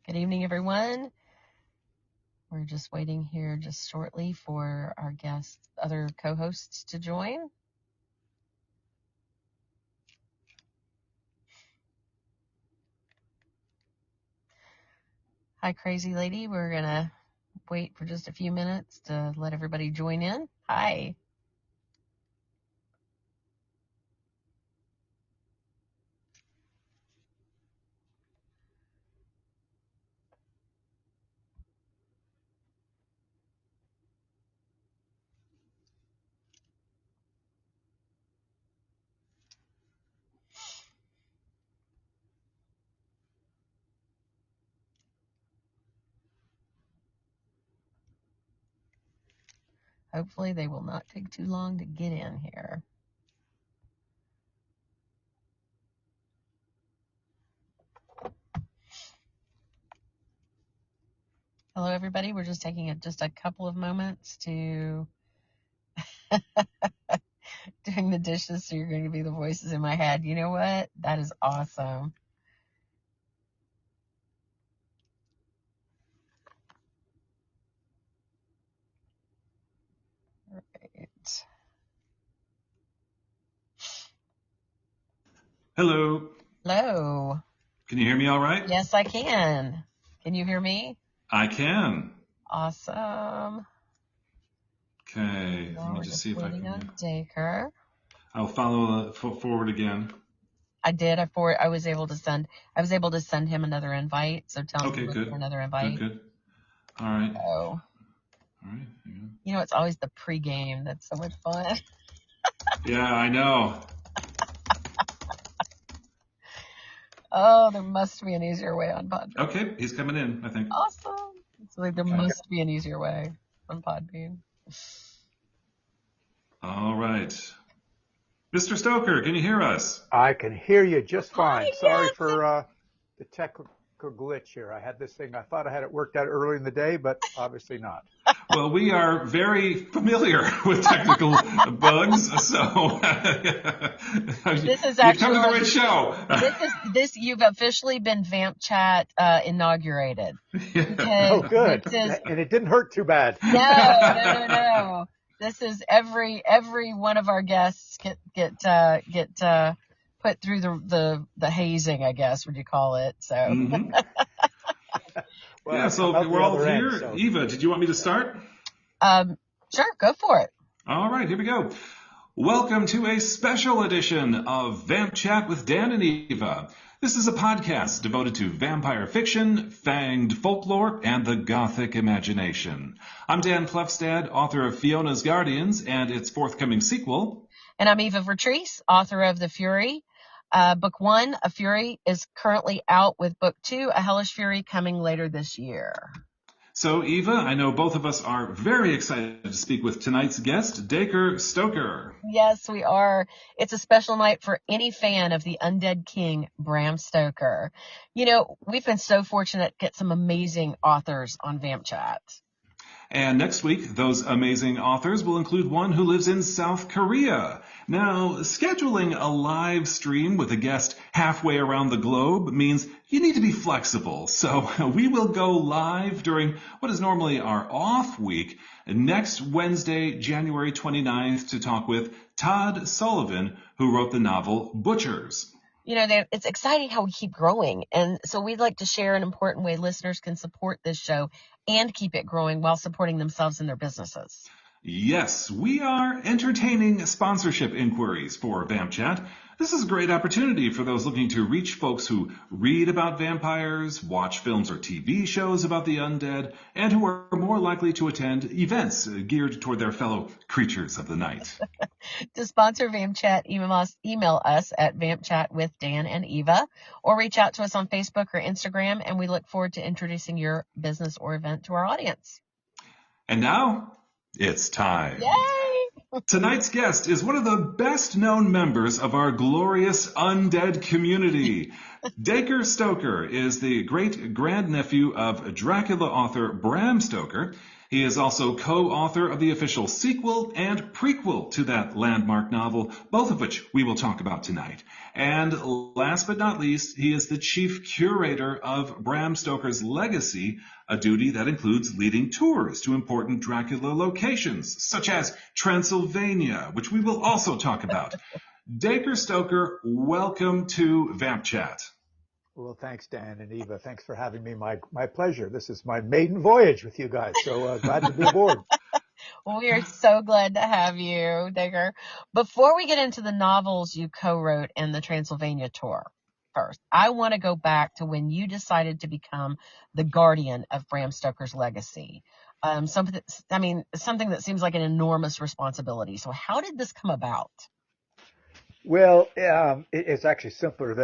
Good evening, everyone. We're just waiting here just shortly for our guests, other co-hosts to join. Hi, crazy lady. We're going to wait for just a few minutes to let everybody join in. Hi. Hopefully they will not take too long to get in here. Hello, everybody. We're just taking just a couple of moments to doing the dishes, so you're going to be the voices in my head. You know what? That is awesome. Right. Hello. Hello. Can you hear me all right? Yes, I can. Can you hear me? I can. Awesome. Okay. Now Let me we're just see if I waiting can. on Dacre. I'll follow forward again. I did. I was able to send him another invite. So tell him Okay, to look good. for another invite. Good. All right. Oh. All right. You know, it's always the pregame that's so much fun. Yeah, I know. Oh, there must be an easier way on Podbean. Okay, he's coming in, I think. Awesome. It's like there must be an easier way on Podbean. All right. Mr. Stoker, can you hear us? I can hear you just fine. Hi, Sorry yes. for the technical glitch here. I had this thing. I thought I had it worked out early in the day, but obviously not. Well, we are very familiar with technical bugs, so This is you've come to the right show. You've officially been VampChat inaugurated. Oh, good. And it didn't hurt too bad. No. This is every one of our guests get put through the hazing, I guess, would you call it? So. Mm-hmm. Well, yeah, so we're all here. So. Eva, did you want me to start? Sure, go for it. All right, here we go. Welcome to a special edition of VampChat with Dan and Eva. This is a podcast devoted to vampire fiction, fanged folklore, and the gothic imagination. I'm Dan Plefstad, author of Fiona's Guardians and its forthcoming sequel. And I'm Eva Vertrees, author of The Fury. Book 1, A Fury, is currently out, with Book 2, A Hellish Fury, coming later this year. So, Eva, I know both of us are very excited to speak with tonight's guest, Dacre Stoker. Yes, we are. It's a special night for any fan of the undead king, Bram Stoker. You know, we've been so fortunate to get some amazing authors on VampChat. And next week, those amazing authors will include one who lives in South Korea. Now, scheduling a live stream with a guest halfway around the globe means you need to be flexible. So we will go live during what is normally our off week next Wednesday, January 29th, to talk with Todd Sullivan, who wrote the novel Butchers. You know, it's exciting how we keep growing. And so we'd like to share an important way listeners can support this show and keep it growing while supporting themselves and their businesses. Yes, we are entertaining sponsorship inquiries for VampChat. This is a great opportunity for those looking to reach folks who read about vampires, watch films or TV shows about the undead, and who are more likely to attend events geared toward their fellow creatures of the night. To sponsor VampChat, email us at VampChatWithDan and Eva, or reach out to us on Facebook or Instagram, and we look forward to introducing your business or event to our audience. And now, it's time. Yay! Tonight's guest is one of the best-known members of our glorious undead community. Dacre Stoker is the great-grandnephew of Dracula author Bram Stoker. He is also co-author of the official sequel and prequel to that landmark novel, both of which we will talk about tonight. And last but not least, he is the chief curator of Bram Stoker's legacy, a duty that includes leading tours to important Dracula locations, such as Transylvania, which we will also talk about. Dacre Stoker, welcome to VampChat. Well, thanks, Dan and Eva. Thanks for having me. My pleasure. This is my maiden voyage with you guys, so glad to be aboard. Well, we are so glad to have you, Dacre. Before we get into the novels you co-wrote and the Transylvania tour, first, I want to go back to when you decided to become the guardian of Bram Stoker's legacy. Something that seems like an enormous responsibility. So how did this come about? Well, it's actually simpler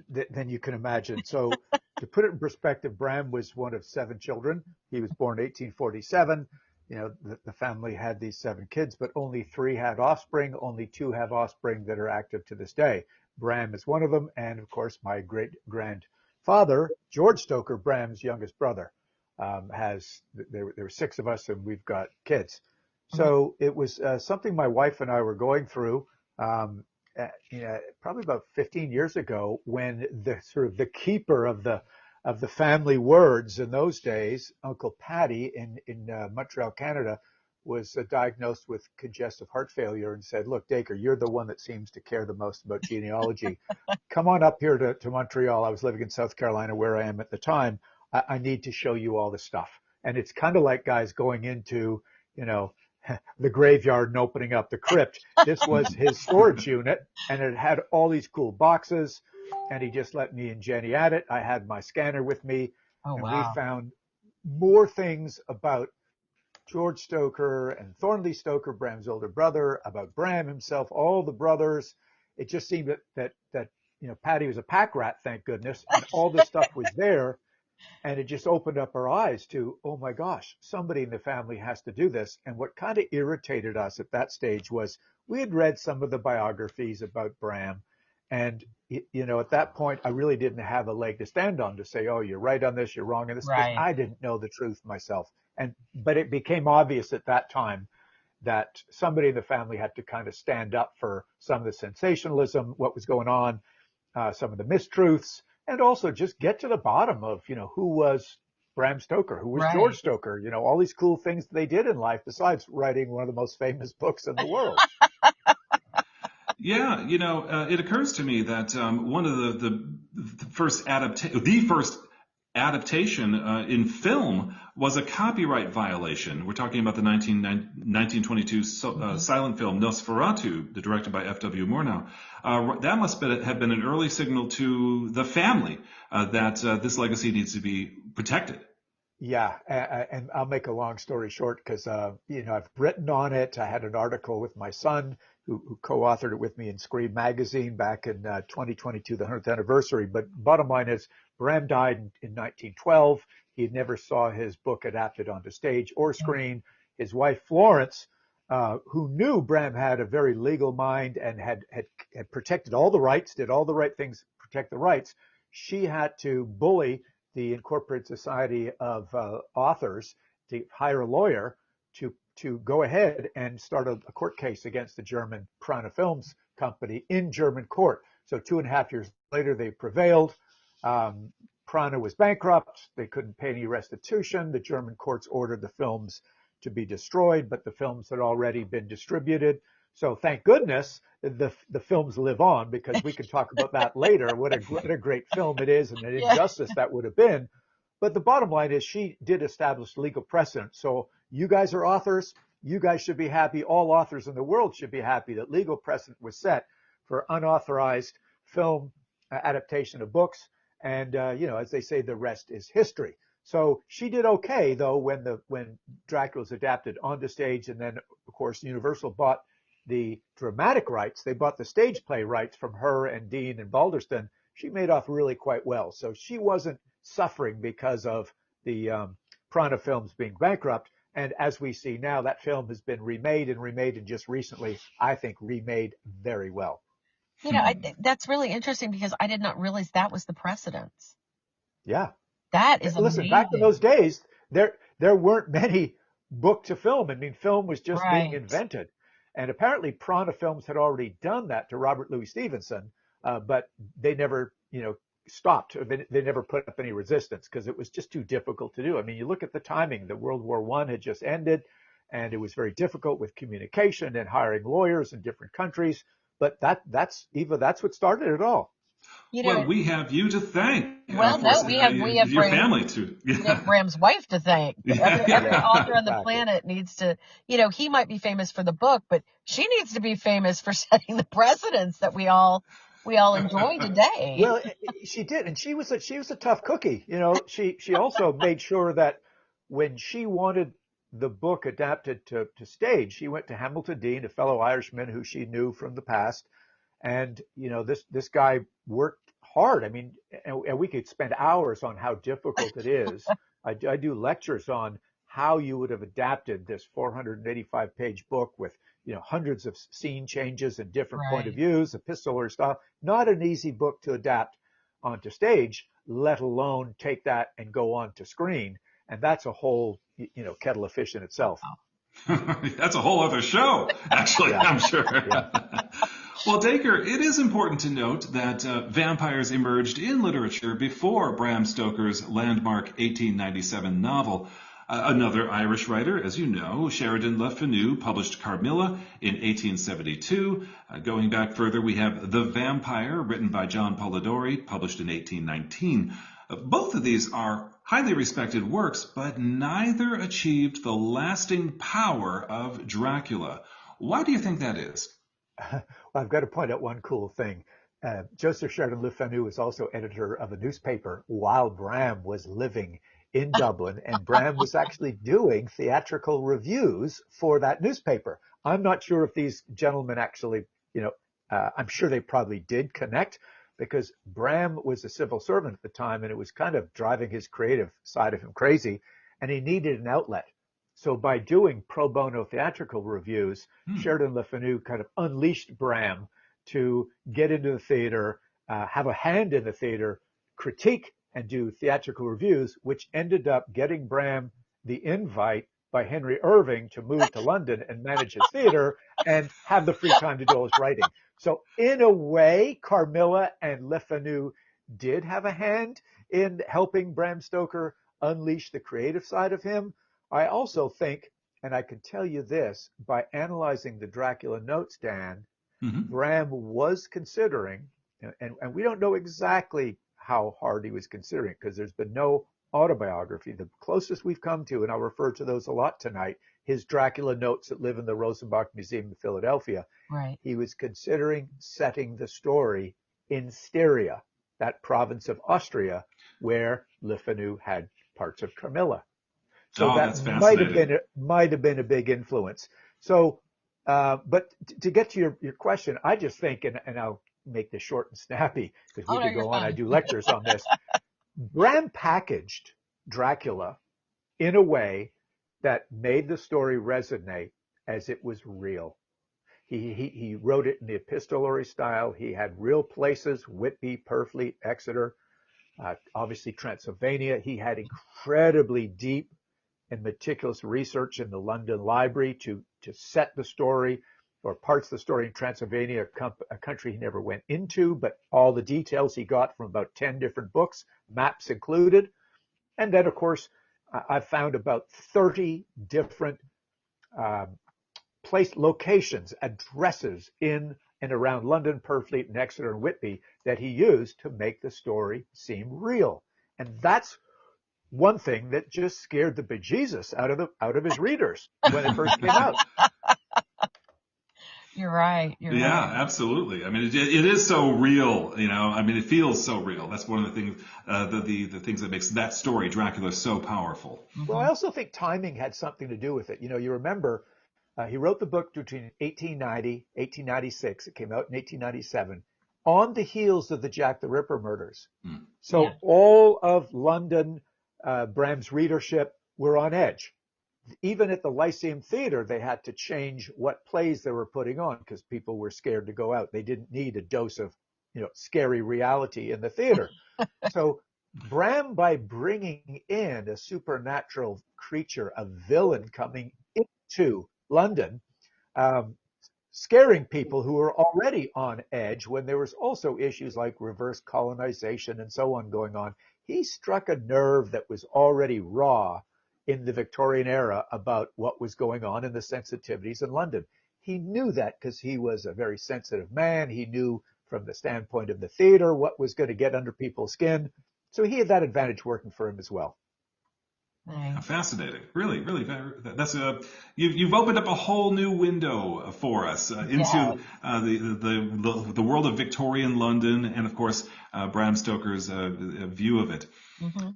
than you can imagine. So, to put it in perspective, Bram was one of 7 children. He was born 1847. You know, the family had these 7 kids, but only 3 had offspring. Only 2 have offspring that are active to this day. Bram is one of them, and of course, my great grandfather, George Stoker, Bram's youngest brother, there were 6 of us, and we've got kids. So it was something my wife and I were going through. Probably about 15 years ago, when the keeper of the family words in those days, Uncle Paddy in Montreal, Canada, was diagnosed with congestive heart failure and said, "Look, Dacre, you're the one that seems to care the most about genealogy. Come on up here to Montreal." I was living in South Carolina, where I am at the time. I need to show you all the stuff. And it's kind of like guys going into, the graveyard and opening up the crypt. This was his storage unit, and it had all these cool boxes, and he just let me and Jenny at it. I had my scanner with me, Oh, and wow. we found more things about George Stoker and Thornley Stoker, Bram's older brother, about Bram himself, all the brothers. It just seemed that Patty was a pack rat, thank goodness, and all this stuff was there. And it just opened up our eyes to, oh my gosh, somebody in the family has to do this. And what kind of irritated us at that stage was we had read some of the biographies about Bram. And, at that point, I really didn't have a leg to stand on to say, oh, you're right on this, you're wrong on this, because Right. I didn't know the truth myself. But it became obvious at that time that somebody in the family had to kind of stand up for some of the sensationalism, what was going on, some of the mistruths, and also just get to the bottom of, who was Bram Stoker, who was Right. George Stoker, all these cool things they did in life besides writing one of the most famous books in the world. Yeah, it occurs to me that one of the first adaptation in film was a copyright violation. We're talking about the 1922 silent film Nosferatu, directed by F.W. Murnau. That must have been an early signal to the family that this legacy needs to be protected. Yeah, and I'll make a long story short because, I've written on it. I had an article with my son who co-authored it with me in Scream magazine back in 2022, the 100th anniversary. But bottom line is, Bram died in 1912. He never saw his book adapted onto stage or screen. His wife, Florence, who knew Bram had a very legal mind and had protected all the rights, did all the right things to protect the rights, she had to bully the Incorporated Society of Authors to hire a lawyer to go ahead and start a court case against the German Prana Films company in German court. So 2.5 years later, they prevailed. Prana was bankrupt. They couldn't pay any restitution. The German courts ordered the films to be destroyed, but the films had already been distributed. So thank goodness the films live on, because we can talk about that later. What a great film it is, and an injustice that would have been. But the bottom line is, she did establish legal precedent. So you guys are authors. You guys should be happy. All authors in the world should be happy that legal precedent was set for unauthorized film adaptation of books. And, as they say, the rest is history. So she did okay, though, when Dracula was adapted onto stage. And then, of course, Universal bought the dramatic rights. They bought the stage play rights from her and Dean and Balderston. She made off really quite well. So she wasn't suffering because of the Prana Films being bankrupt. And as we see now, that film has been remade and just recently, I think, remade very well. You know, that's really interesting because I did not realize that was the precedence. Yeah. That is Listen, back in amazing. those days, there weren't many book to film. I mean, film was just being Right. invented. And apparently Prana Films had already done that to Robert Louis Stevenson, but they never, stopped. They never put up any resistance because it was just too difficult to do. I mean, you look at the timing. The World War I had just ended, and it was very difficult with communication and hiring lawyers in different countries. But that's what started it all. You know, Well, we have you to thank well, for no, we have your Bram, family too. we have Bram's wife to thank. Every Yeah, author on the exactly. planet needs to, he might be famous for the book, but she needs to be famous for setting the precedents that we all enjoy today. Well, she did, and she was a tough cookie. She also made sure that when she wanted the book adapted to stage, she went to Hamilton Dean, a fellow Irishman who she knew from the past, and this guy worked hard. I mean, and we could spend hours on how difficult it is. I do lectures on how you would have adapted this 485-page book with hundreds of scene changes and different point of Right. views, epistolary style. Not an easy book to adapt onto stage, let alone take that and go on to screen. And that's a whole kettle of fish in itself. That's a whole other show, actually, Yeah. I'm sure. Yeah. Well, Dacre, it is important to note that vampires emerged in literature before Bram Stoker's landmark 1897 novel. Another Irish writer, as you know, Sheridan Le Fanu, published Carmilla in 1872. Going back further, we have The Vampire, written by John Polidori, published in 1819. Both of these are highly respected works, but neither achieved the lasting power of Dracula. Why do you think that is? Well, I've got to point out one cool thing. Joseph Sheridan Le Fanu was also editor of a newspaper while Bram was living in Dublin, and Bram was actually doing theatrical reviews for that newspaper. I'm not sure if these gentlemen actually, I'm sure they probably did connect because Bram was a civil servant at the time, and it was kind of driving his creative side of him crazy, and he needed an outlet. So by doing pro bono theatrical reviews, Sheridan Le Fanu kind of unleashed Bram to get into the theater, have a hand in the theater, critique and do theatrical reviews, which ended up getting Bram the invite by Henry Irving to move to London and manage his theater and have the free time to do all his writing. So in a way, Carmilla and Le Fanu did have a hand in helping Bram Stoker unleash the creative side of him. I also think, and I can tell you this, by analyzing the Dracula notes, Dan, Bram was considering, and we don't know exactly how hard he was considering because there's been no autobiography. The closest we've come to, and I'll refer to those a lot tonight, his Dracula notes that live in the Rosenbach Museum in Philadelphia. Right. He was considering setting the story in Styria, that province of Austria where Le Fanu had parts of Carmilla. So that might have been a big influence. So, but to get to your question, I just think, and I'll make this short and snappy because we could go on. I do lectures on this. Bram packaged Dracula in a way that made the story resonate as it was real. He wrote it in the epistolary style. He had real places: Whitby, Purfleet, Exeter, obviously Transylvania. He had incredibly deep and meticulous research in the London Library to set the story or parts of the story in Transylvania, a country he never went into, but all the details he got from about 10 different books, maps included. And then, of course, I found about 30 different locations, addresses in and around London, Purfleet, and Exeter and Whitby that he used to make the story seem real. And that's one thing that just scared the bejesus out of his readers when it first came out. You're right. Yeah, absolutely. I mean, it is so real, I mean, it feels so real. That's one of the things, the things that makes that story, Dracula, so powerful. Well, I also think timing had something to do with it. You remember he wrote the book between 1890, 1896. It came out in 1897 on the heels of the Jack the Ripper murders. So all of London, Bram's readership were on edge. even at the Lyceum Theater, they had to change what plays they were putting on because people were scared to go out. They didn't need a dose of, scary reality in the theater. So Bram, by bringing in a supernatural creature, a villain coming into London, um, scaring people who were already on edge when there was also issues like reverse colonization and so on going on. He struck a nerve that was already raw in the Victorian era about what was going on and the sensitivities in London. He knew that because he was a very sensitive man. He knew from the standpoint of the theater what was going to get under people's skin. So he had that advantage working for him as well. Nice. Fascinating, really, really. That's you've opened up a whole new window for us into the world of Victorian London, and of course Bram Stoker's view of it. Mm-hmm.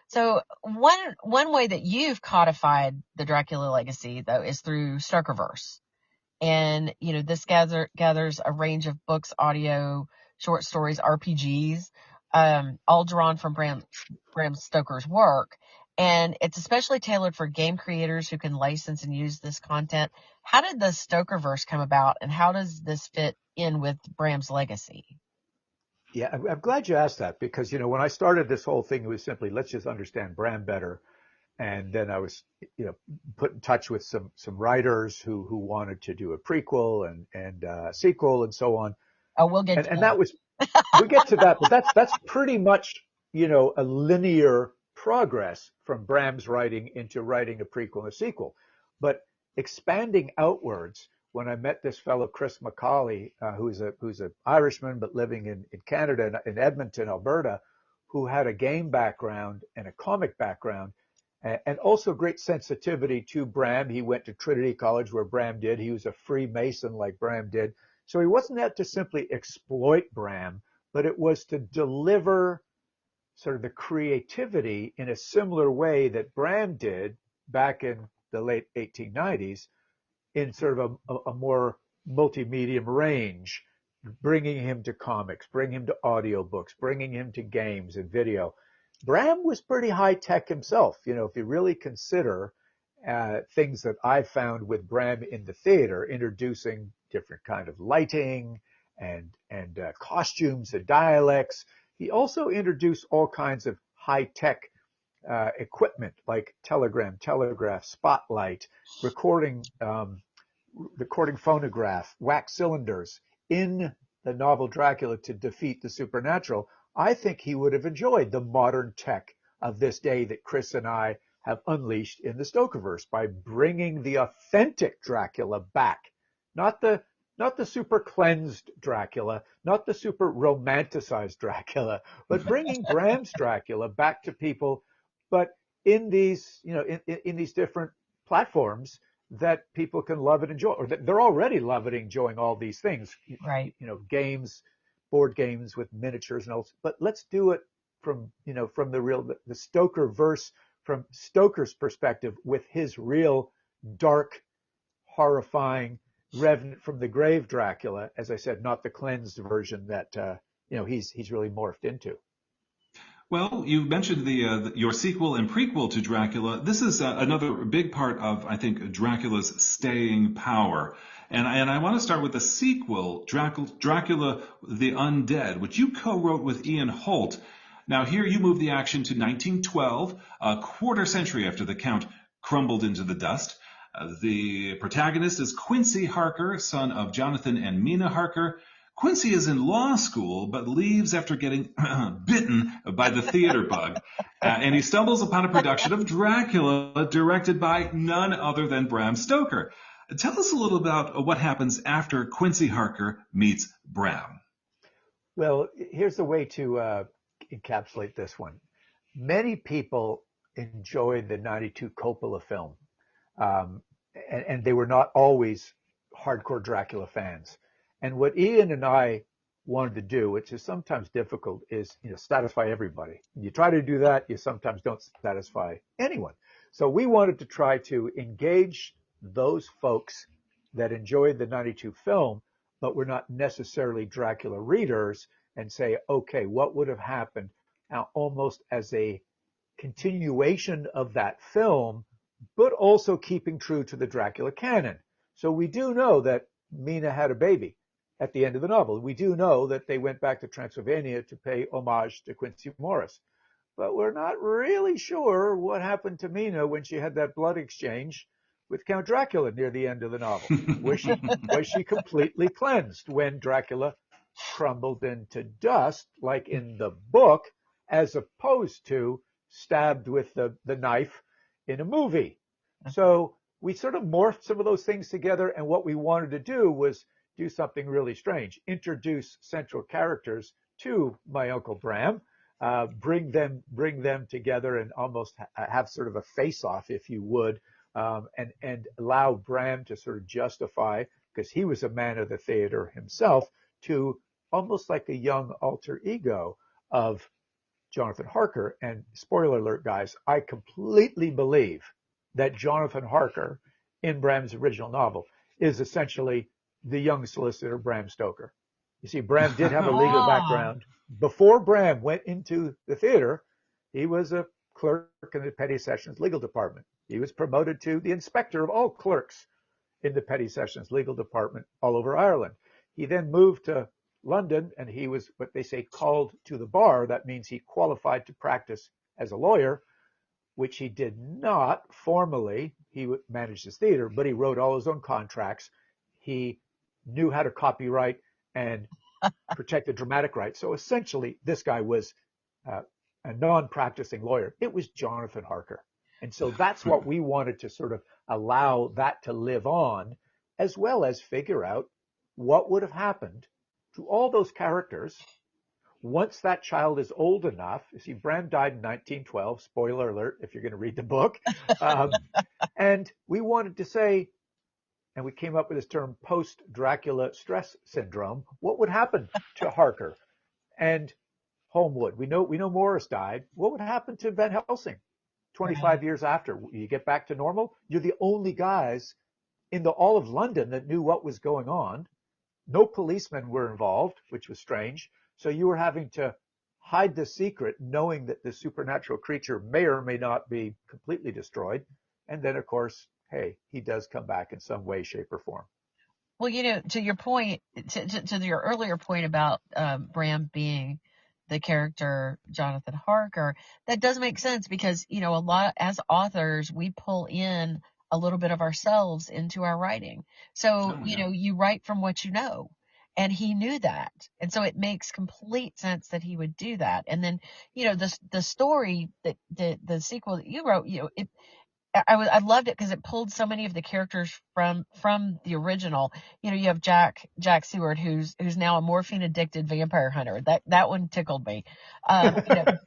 So one way that you've codified the Dracula legacy, though, is through Stokerverse. And, this gathers a range of books, audio, short stories, RPGs, all drawn from Bram Stoker's work. And it's especially tailored for game creators who can license and use this content. How did the Stokerverse come about, and how does this fit in with Bram's legacy? Yeah, I'm glad you asked that because, when I started this whole thing, it was simply, let's just understand Bram better. And then I was, put in touch with some writers who wanted to do a prequel and a sequel and so on. Oh, we'll get to And that. that was, we get to that, but that's pretty much, a linear progress from Bram's writing into writing a prequel and a sequel. But expanding outwards, when I met this fellow Chris McCauley, who's an Irishman but living in Canada, in Edmonton, Alberta, who had a game background and a comic background, and also great sensitivity to Bram. He went to Trinity College where Bram did. He was a Freemason like Bram did. So he wasn't out to simply exploit Bram, but it was to deliver sort of the creativity in a similar way that Bram did back in the late 1890s in sort of a more multi-medium range, bringing him to comics, bringing him to audiobooks, bringing him to games and video. Bram was pretty high tech himself. If you really consider things that I've found with Bram in the theater, introducing different kind of lighting and costumes and dialects. He also introduced all kinds of high tech equipment like telegraph, spotlight, recording phonograph, wax cylinders in the novel Dracula to defeat the supernatural. I think he would have enjoyed the modern tech of this day that Chris and I have unleashed in the Stokerverse by bringing the authentic Dracula back, not the super cleansed Dracula, not the super romanticized Dracula, but bringing Bram's Dracula back to people, but in these, in these different platforms that people can love and enjoy, or that they're already loving and enjoying all these things, Right. Games, board games with miniatures and all, but let's do it from, from the Stoker verse, from Stoker's perspective with his real dark, horrifying Revenant from the Grave Dracula, as I said, not the cleansed version that, he's really morphed into. Well, you mentioned your sequel and prequel to Dracula. This is another big part of, I think, Dracula's staying power. And I want to start with the sequel, Dracula the Undead, which you co-wrote with Ian Holt. Now, here you move the action to 1912, a quarter century after the Count crumbled into the dust. The protagonist is Quincy Harker, son of Jonathan and Mina Harker. Quincy is in law school, but leaves after getting bitten by the theater bug. And he stumbles upon a production of Dracula directed by none other than Bram Stoker. Tell us a little about what happens after Quincy Harker meets Bram. Well, here's the way to encapsulate this one. Many people enjoyed the 92 Coppola film, and they were not always hardcore Dracula fans. And what Ian and I wanted to do, which is sometimes difficult, is satisfy everybody. When you try to do that, you sometimes don't satisfy anyone. So we wanted to try to engage those folks that enjoyed the 92 film, but were not necessarily Dracula readers, and say, okay, what would have happened almost as a continuation of that film, but also keeping true to the Dracula canon. So we do know that Mina had a baby at the end of the novel. We do know that they went back to Transylvania to pay homage to Quincy Morris. But we're not really sure what happened to Mina when she had that blood exchange with Count Dracula near the end of the novel. Was she completely cleansed when Dracula crumbled into dust, like in the book, as opposed to stabbed with the knife in a movie? So we sort of morphed some of those things together, and what we wanted to do was do something really strange, introduce central characters to my Uncle Bram, bring them together and almost have sort of a face-off, if you would, and allow Bram to sort of justify, because he was a man of the theater himself, to almost like a young alter ego of Jonathan Harker. And spoiler alert, guys, I completely believe that Jonathan Harker in Bram's original novel is essentially the young solicitor Bram Stoker. You see, Bram did have a legal background. Before Bram went into the theater, he was a clerk in the Petty Sessions legal department. He was promoted to the inspector of all clerks in the Petty Sessions legal department all over Ireland. He then moved to London, and he was what they say called to the bar. That means he qualified to practice as a lawyer, which he did not formally. He managed his theater, but he wrote all his own contracts. He knew how to copyright and protect the dramatic rights. So essentially, this guy was a non-practicing lawyer. It was Jonathan Harker. And so that's what we wanted to sort of allow that to live on, as well as figure out what would have happened to all those characters once that child is old enough. You see, Bram died in 1912, spoiler alert if you're going to read the book. And we wanted to say, and we came up with this term post-Dracula stress syndrome, what would happen to Harker and Holmwood? We know Morris died. What would happen to Van Helsing 25 years after? You get back to normal? You're the only guys in all of London that knew what was going on. No policemen were involved, which was strange. So you were having to hide the secret, knowing that the supernatural creature may or may not be completely destroyed. And then, of course, hey, he does come back in some way, shape, or form. Well, to your point, to your earlier point about Bram being the character Jonathan Harker, that does make sense because, a lot as authors, we pull in a little bit of ourselves into our writing. So, you write from what you know. And he knew that. And so it makes complete sense that he would do that. And then, the story that the sequel that you wrote, I loved it because it pulled so many of the characters from the original. You have Jack Seward, who's now a morphine addicted vampire hunter. That one tickled me.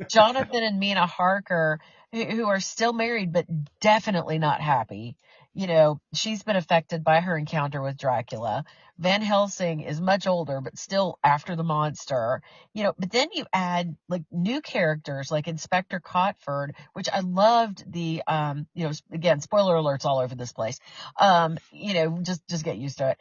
Jonathan and Mina Harker, who are still married but definitely not happy. She's been affected by her encounter with Dracula. Van Helsing is much older, but still after the monster. But then you add like new characters like Inspector Cotford, which I loved the, again, spoiler alerts all over this place. Just get used to it.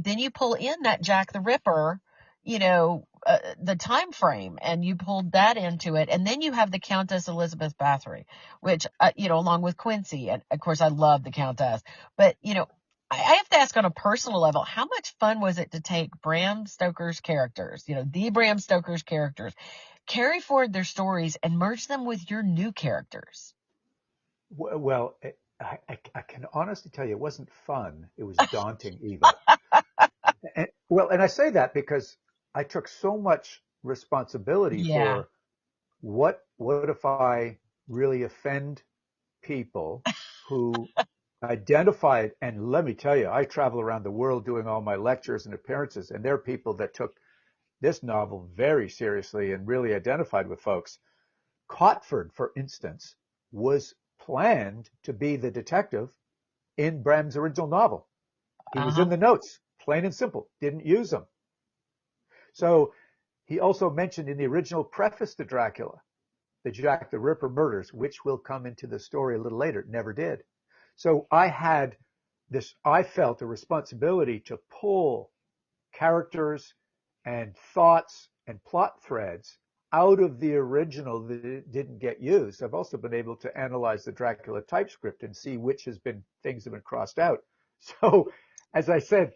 Then you pull in that Jack the Ripper, the time frame, and you pulled that into it. And then you have the Countess Elizabeth Bathory, which, along with Quincy. And of course, I love the Countess, but, I have to ask on a personal level, how much fun was it to take Bram Stoker's characters, the Bram Stoker's characters, carry forward their stories and merge them with your new characters? Well, I can honestly tell you it wasn't fun. It was daunting, Eva. And I say that because I took so much responsibility for what if I really offend people who identified. And let me tell you, I travel around the world doing all my lectures and appearances, and there are people that took this novel very seriously and really identified with folks. Cotford, for instance, was planned to be the detective in Bram's original novel. He was in the notes, plain and simple, didn't use them. So he also mentioned in the original preface to Dracula, the Jack the Ripper murders, which will come into the story a little later, never did. So I felt a responsibility to pull characters and thoughts and plot threads out of the original that it didn't get used. I've also been able to analyze the Dracula typescript and see which things have been crossed out. So, as I said,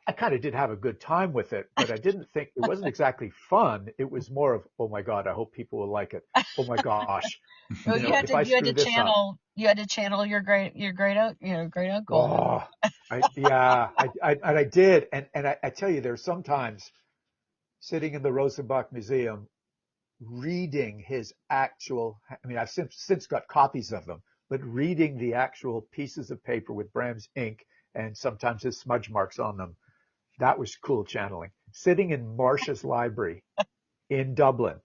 I kind of did have a good time with it, but I didn't think it wasn't exactly fun. It was more of, oh my God, I hope people will like it. Oh my gosh, Well, if I screw this up, you had to channel great uncle. oh, I did, and I tell you, there's sometimes sitting in the Rosenbach Museum reading his actual, I mean, I've since got copies of them, but reading the actual pieces of paper with Bram's ink and sometimes his smudge marks on them, that was cool channeling. Sitting in Marcia's library in Dublin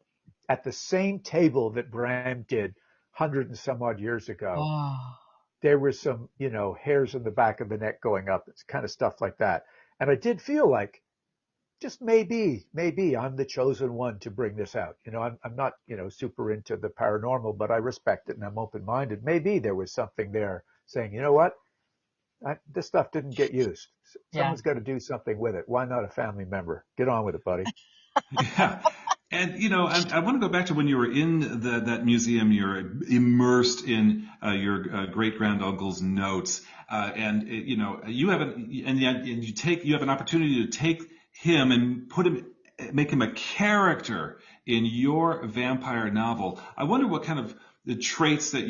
at the same table that Bram did 100 and some odd years ago, Oh, there was some, hairs in the back of the neck going up, it's kind of stuff like that. And I did feel like, just maybe I'm the chosen one to bring this out. I'm not, super into the paranormal, but I respect it and I'm open-minded. Maybe there was something there saying, you know what? This stuff didn't get used. yeah. Someone's got to do something with it. Why not a family member? Get on with it, buddy. Yeah. And, I want to go back to when you were in that museum, you're immersed in your great-granduncle's notes. You have you have an opportunity to take him and make him a character in your vampire novel. I wonder what kind of the traits that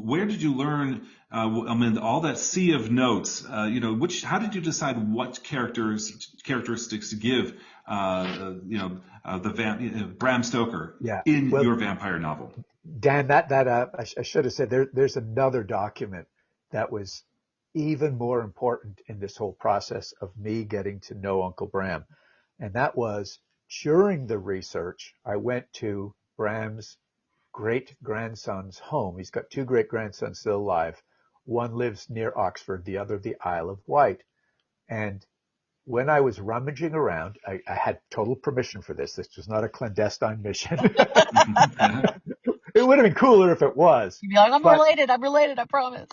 where did you learn, all that sea of notes, how did you decide what characteristics to give, Bram Stoker in your vampire novel? Dan, I should have said there's another document that was even more important in this whole process of me getting to know Uncle Bram. And that was during the research, I went to Bram's great-grandson's home. He's got two great-grandsons still alive. One lives near Oxford, the other the Isle of Wight. And when I was rummaging around, I had total permission for this. This was not a clandestine mission. It would have been cooler if it was. You'd be like, I'm related, I promise.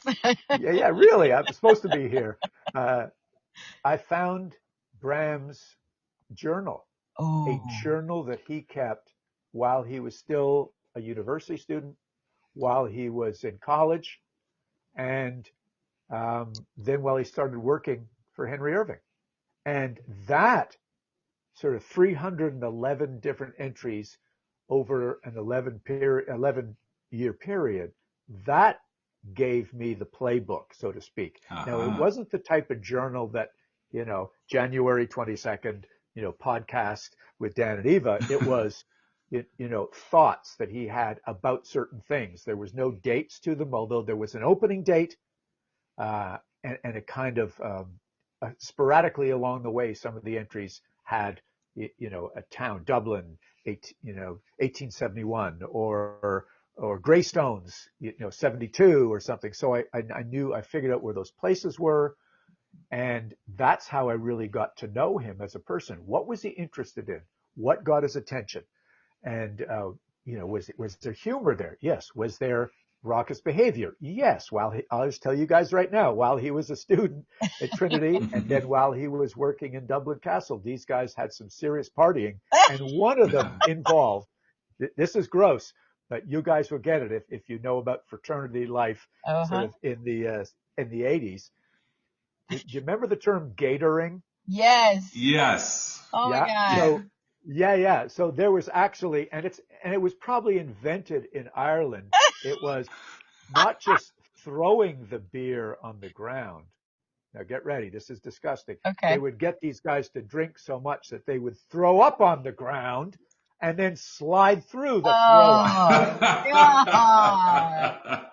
Yeah, really. I'm supposed to be here. I found Bram's journal, a journal that he kept while he was still a university student, while he was in college, and then while he started working for Henry Irving. And that sort of 311 different entries over an 11-year period, that gave me the playbook, so to speak. Now, it wasn't the type of journal that, January 22nd, podcast with Dan and Eva. It was, thoughts that he had about certain things. There was no dates to them, although there was an opening date and a kind of sporadically along the way, some of the entries had, a town, Dublin, 1871, or Greystones, 72 or something. So I figured out where those places were. And that's how I really got to know him as a person. What was he interested in? What got his attention? And, was there humor there? Yes. Was there raucous behavior? Yes. I'll just tell you guys right now, while he was a student at Trinity and then while he was working in Dublin Castle, these guys had some serious partying. And one of them involved, this is gross, but you guys will get it if you know about fraternity life sort of in the 80s. Do you remember the term gatoring? Yes. Yes. Oh my God. So, yeah. So there was actually, and it was probably invented in Ireland. It was not just throwing the beer on the ground. Now get ready. This is disgusting. Okay. They would get these guys to drink so much that they would throw up on the ground and then slide through the throw up. God.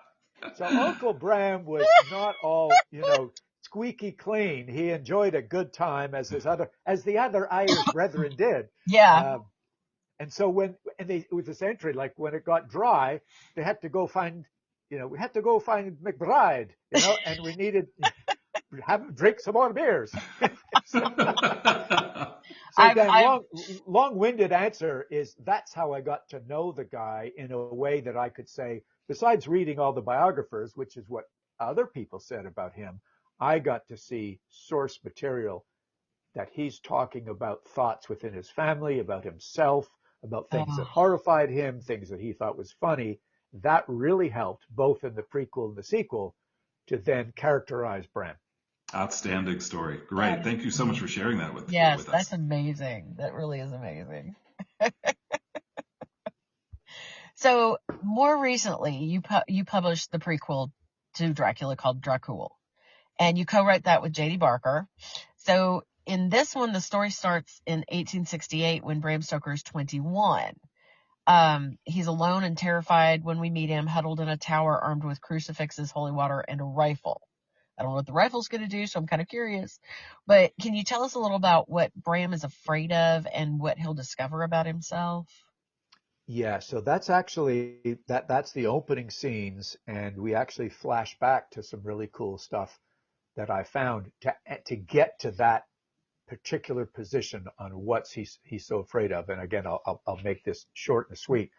So Uncle Bram was not all, squeaky clean. He enjoyed a good time as the other Irish brethren did. Yeah. And so with this entry, like when it got dry, they had to go find, we had to go find McBride, and we needed drink some more beers. Long-winded answer is that's how I got to know the guy in a way that I could say, besides reading all the biographers, which is what other people said about him, I got to see source material that he's talking about thoughts within his family, about himself, about things that Oh, horrified him, things that he thought was funny. That really helped both in the prequel and the sequel to then characterize Bram. Outstanding story. that Great. is Thank you so much for amazing. sharing that with Yes, with us. that's amazing. That really is amazing. So more recently, you published the prequel to Dracula called Dracula, and you co-wrote that with J.D. Barker. So in this one, the story starts in 1868 when Bram Stoker is 21. He's alone and terrified when we meet him, huddled in a tower armed with crucifixes, holy water, and a rifle. I don't know what the rifle's going to do, so I'm kind of curious. But can you tell us a little about what Bram is afraid of and what he'll discover about himself? Yeah, so that's actually that's the opening scenes, and we actually flash back to some really cool stuff that I found to get to that particular position on what he's so afraid of. And again, I'll make this short and sweet.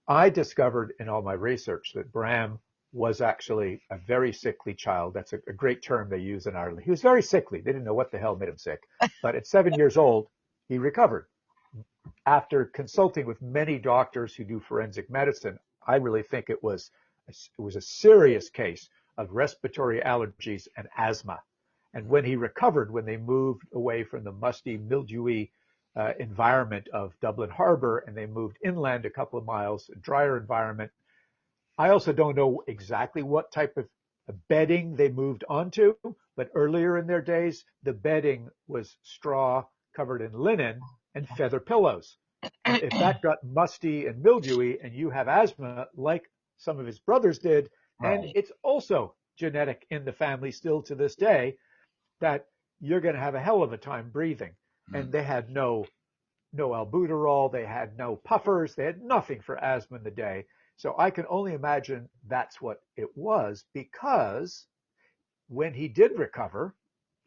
I discovered in all my research that Bram was actually a very sickly child. That's a great term they use in Ireland. He was very sickly. They didn't know what the hell made him sick. But at 7 years old, he recovered. After consulting with many doctors who do forensic medicine, I really think it was a serious case of respiratory allergies and asthma. And when he recovered, when they moved away from the musty, mildewy environment of Dublin Harbor and they moved inland a couple of miles, a drier environment, I also don't know exactly what type of bedding they moved onto, but earlier in their days, the bedding was straw covered in linen and feather pillows. And if that got musty and mildewy and you have asthma, like some of his brothers did, and Right. it's also genetic in the family still to this day, that you're going to have a hell of a time breathing. And they had no albuterol, they had no puffers, they had nothing for asthma in the day. So I can only imagine that's what it was, because when he did recover,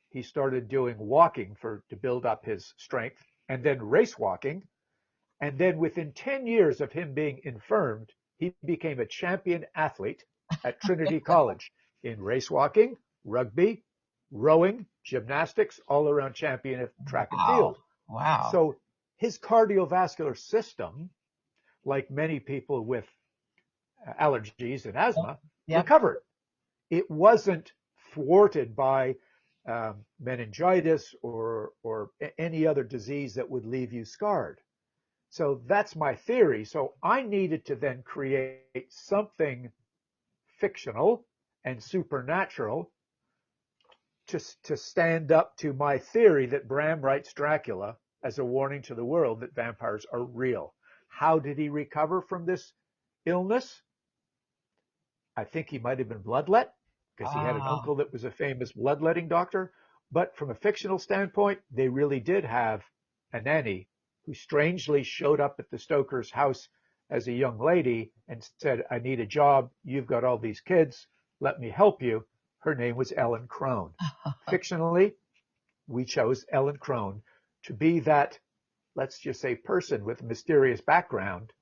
he started doing walking to build up his strength, and then race walking. And then within 10 years of him being infirmed, he became a champion athlete at Trinity College in race walking, rugby, rowing, gymnastics, all around champion at track and Wow. field. Wow. So his cardiovascular system, like many people with allergies and Yep. asthma, Yep. recovered. It wasn't thwarted by meningitis or any other disease that would leave you scarred. So that's my theory. So I needed to then create something fictional and supernatural to stand up to my theory that Bram writes Dracula as a warning to the world that vampires are real. How did he recover from this illness? I think he might have been bloodlet because he had an Wow. uncle that was a famous bloodletting doctor. But from a fictional standpoint, they really did have a nanny who strangely showed up at the Stoker's house as a young lady and said, I need a job. You've got all these kids. Let me help you. Her name was Ellen Crone. Fictionally, we chose Ellen Crone to be that, let's just say, person with a mysterious background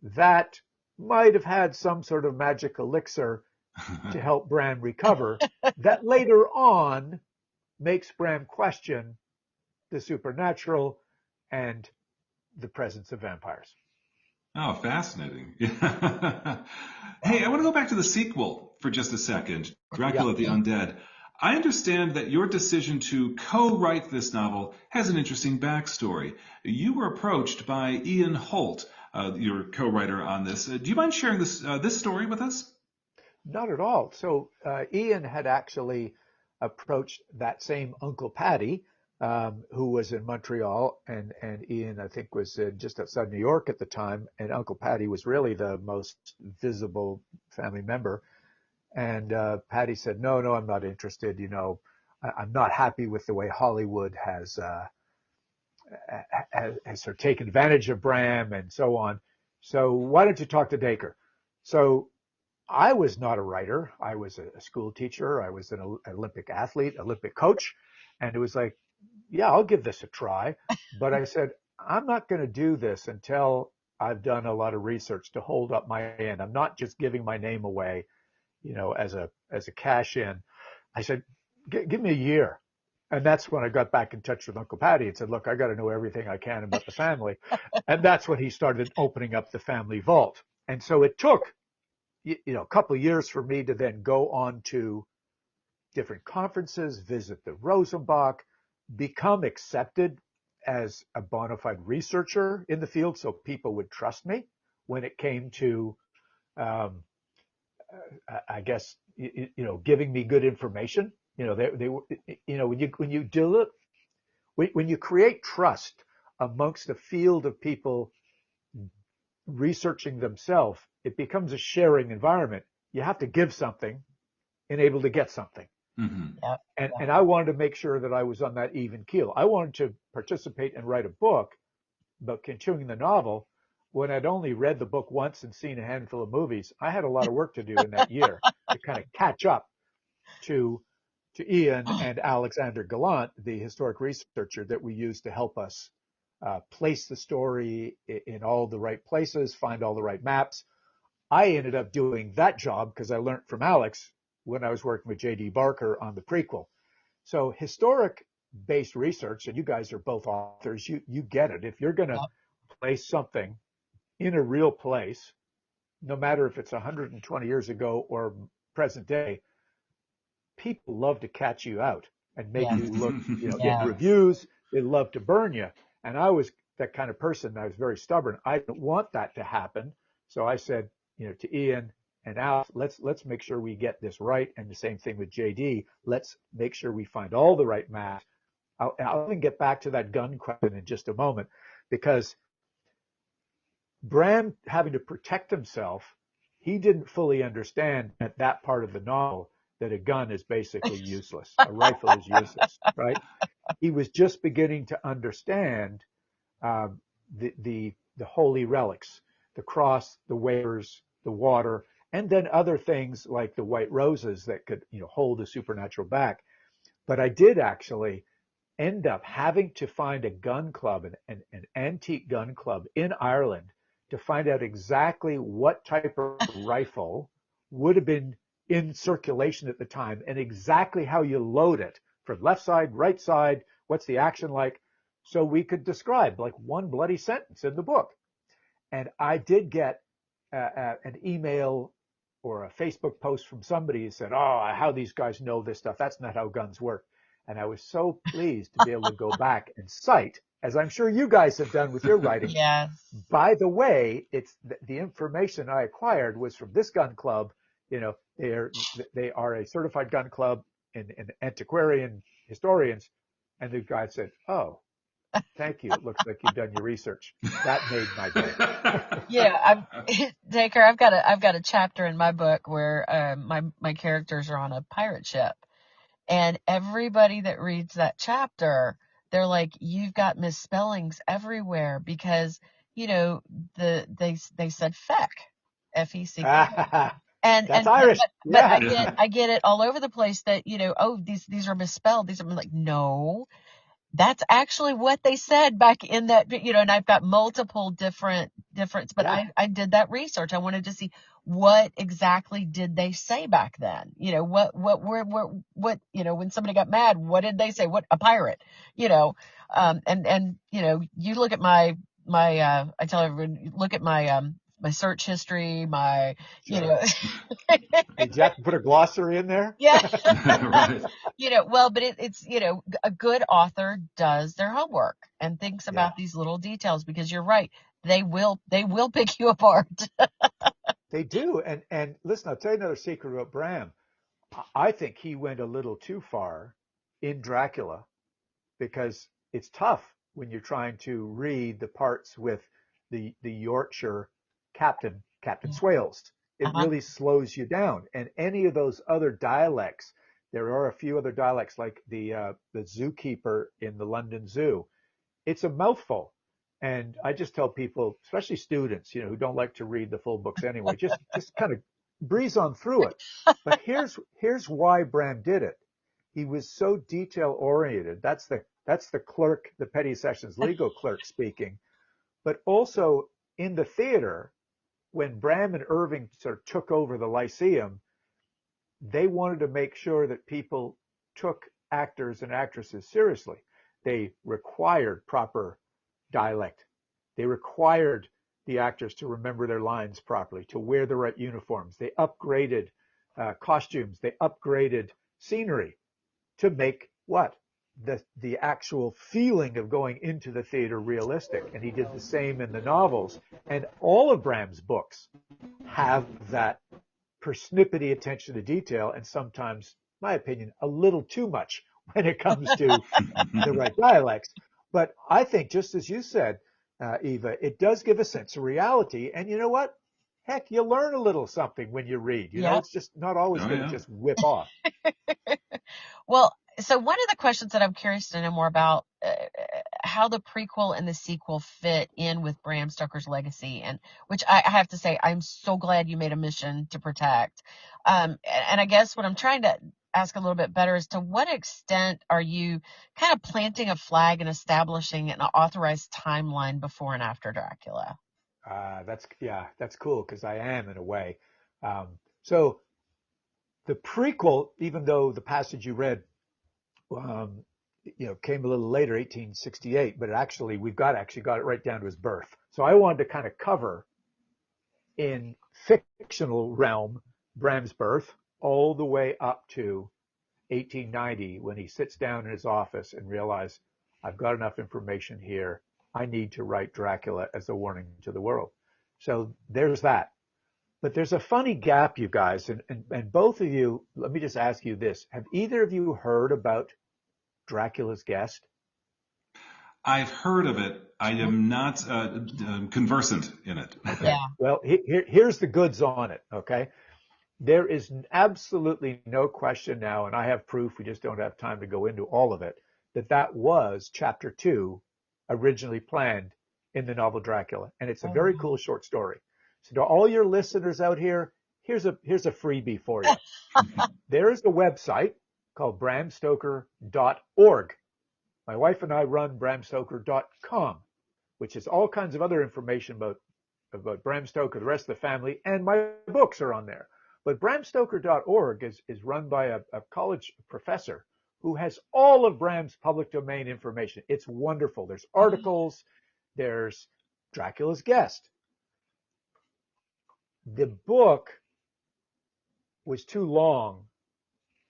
that might have had some sort of magic elixir to help Bram recover that later on makes Bram question the supernatural and the presence of vampires. Oh, fascinating. Hey, I want to go back to the sequel for just a second, Yeah. Dracula the Undead. I understand that your decision to co-write this novel has an interesting backstory. You were approached by Ian Holt, your co-writer on this. Do you mind sharing this story with us? Not at all. So Ian had actually approached that same Uncle Paddy, who was in Montreal, and Ian, I think, was just outside New York at the time, and Uncle Paddy was really the most visible family member. And Paddy said, no, I'm not interested. I'm not happy with the way Hollywood has sort of taken advantage of Bram and so on. So why don't you talk to Dacre? So I was not a writer. I was a school teacher. I was an Olympic athlete, Olympic coach. And it was like, yeah, I'll give this a try. But I said, I'm not going to do this until I've done a lot of research to hold up my end. I'm not just giving my name away, as a cash in. I said, give me a year. And that's when I got back in touch with Uncle Patty and said, look, I got to know everything I can about the family. And that's when he started opening up the family vault. And so it took, a couple of years for me to then go on to different conferences, visit the Rosenbach, become accepted as a bona fide researcher in the field so people would trust me when it came to, I guess, giving me good information. They were, when you create trust amongst a field of people researching themselves, it becomes a sharing environment. You have to give something and able to get something. Mm-hmm. Yep. And I wanted to make sure that I was on that even keel. I wanted to participate and write a book about continuing the novel when I'd only read the book once and seen a handful of movies. I had a lot of work to do in that year to kind of catch up to Ian and Alexander Gallant, the historic researcher that we used to help us place the story in all the right places, find all the right maps. I ended up doing that job because I learned from Alex when I was working with J.D. Barker on the prequel. So historic-based research, and you guys are both authors, you get it. If you're going to place something in a real place, no matter if it's 120 years ago or present day, people love to catch you out and make you look, in reviews, they love to burn you. And I was that kind of person. I was very stubborn. I didn't want that to happen. So I said, to Ian and Al, let's make sure we get this right. And the same thing with JD. Let's make sure we find all the right maps. I'll even get back to that gun question in just a moment, because Bram having to protect himself, he didn't fully understand at that part of the novel that a gun is basically useless. A rifle is useless, right? He was just beginning to understand the holy relics, the cross, the wafers, the water, and then other things like the white roses that could hold a supernatural back. But I did actually end up having to find a gun club, an antique gun club in Ireland, to find out exactly what type of rifle would have been in circulation at the time and exactly how you load it from left side, right side, what's the action like, so we could describe like one bloody sentence in the book. And I did get an email or a Facebook post from somebody who said, oh, how these guys know this stuff. That's not how guns work. And I was so pleased to be able to go back and cite, as I'm sure you guys have done with your writing. Yes. By the way, it's the information I acquired was from this gun club. They are a certified gun club and antiquarian historians. And the guy said, oh, thank you. It looks like you've done your research. That made my day. Dacre, I've got a chapter in my book where my characters are on a pirate ship. And everybody that reads that chapter, they're like, you've got misspellings everywhere because, they said feck, F-E-C-K. And that's Irish. But I get it all over the place that, these are misspelled. I'm like, no, that's actually what they said back in that, and I've got multiple different, but I did that research. I wanted to see what exactly did they say back then? What, when somebody got mad, what did they say? What, a pirate, and you look at my, I tell everyone, look at my search history, Did you have to put a glossary in there? Yeah. Right. But it's, a good author does their homework and thinks about these little details, because you're right. They will pick you apart. They do. And listen, I'll tell you another secret about Bram. I think he went a little too far in Dracula, because it's tough when you're trying to read the parts with the Yorkshire Captain Swales. It really slows you down. And any of those other dialects, there are a few other dialects like the zookeeper in the London Zoo. It's a mouthful. And I just tell people, especially students, who don't like to read the full books anyway, just kind of breeze on through it. But here's why Bram did it. He was so detail oriented. That's the clerk, the petty sessions legal clerk speaking. But also in the theater, when Bram and Irving sort of took over the Lyceum, they wanted to make sure that people took actors and actresses seriously. They required proper dialect. They required the actors to remember their lines properly, to wear the right uniforms. They upgraded costumes. They upgraded scenery to make what? The actual feeling of going into the theater realistic. And he did the same in the novels. And all of Bram's books have that persnippety attention to detail, and sometimes, in my opinion, a little too much when it comes to the right dialects. But I think, just as you said, Eva, it does give a sense of reality. And you know what? Heck, you learn a little something when you read. You know, Yep. it's just not always going to just whip off. Well, so one of the questions that I'm curious to know more about, how the prequel and the sequel fit in with Bram Stoker's legacy, and which I have to say, I'm so glad you made a mission to protect. And I guess what I'm trying to ask a little bit better is, to what extent are you kind of planting a flag and establishing an authorized timeline before and after Dracula? That's cool, because I am, in a way. So the prequel, even though the passage you read, came a little later, 1868, but we've got it right down to his birth. So I wanted to kind of cover, in fictional realm, Bram's birth all the way up to 1890, when he sits down in his office and realizes, I've got enough information here. I need to write Dracula as a warning to the world. So there's that. But there's a funny gap, you guys, and both of you, let me just ask you this. Have either of you heard about Dracula's Guest? I've heard of it. I am not conversant in it. Okay. Yeah. Well, here's the goods on it, okay? There is absolutely no question now, and I have proof, we just don't have time to go into all of it, that was chapter 2 originally planned in the novel Dracula. And it's a very cool short story. So to all your listeners out here, here's a freebie for you. There is a website called bramstoker.org. My wife and I run bramstoker.com, which is all kinds of other information about Bram Stoker, the rest of the family, and my books are on there. But bramstoker.org is run by a college professor who has all of Bram's public domain information. It's wonderful. There's articles, there's Dracula's Guest. The book was too long.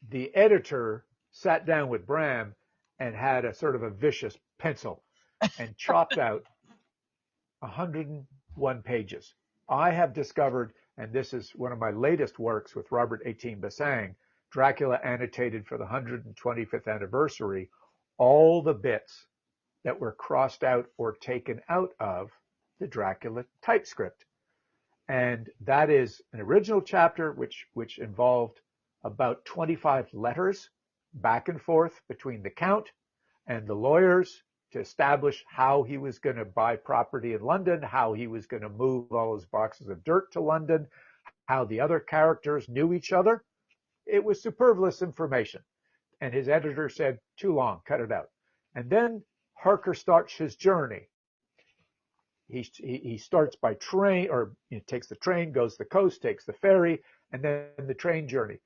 The editor sat down with Bram and had a sort of a vicious pencil and chopped out 101 pages. I have discovered, and this is one of my latest works with Robert 18 Bassang, Dracula annotated for the 125th anniversary, all the bits that were crossed out or taken out of the Dracula typescript. And that is an original chapter which involved about 25 letters back and forth between the Count and the lawyers to establish how he was going to buy property in London, how he was going to move all his boxes of dirt to London, how the other characters knew each other. It was superfluous information. And his editor said, too long, cut it out. And then Harker starts his journey. He starts by train, or takes the train, goes to the coast, takes the ferry, and then the train journey.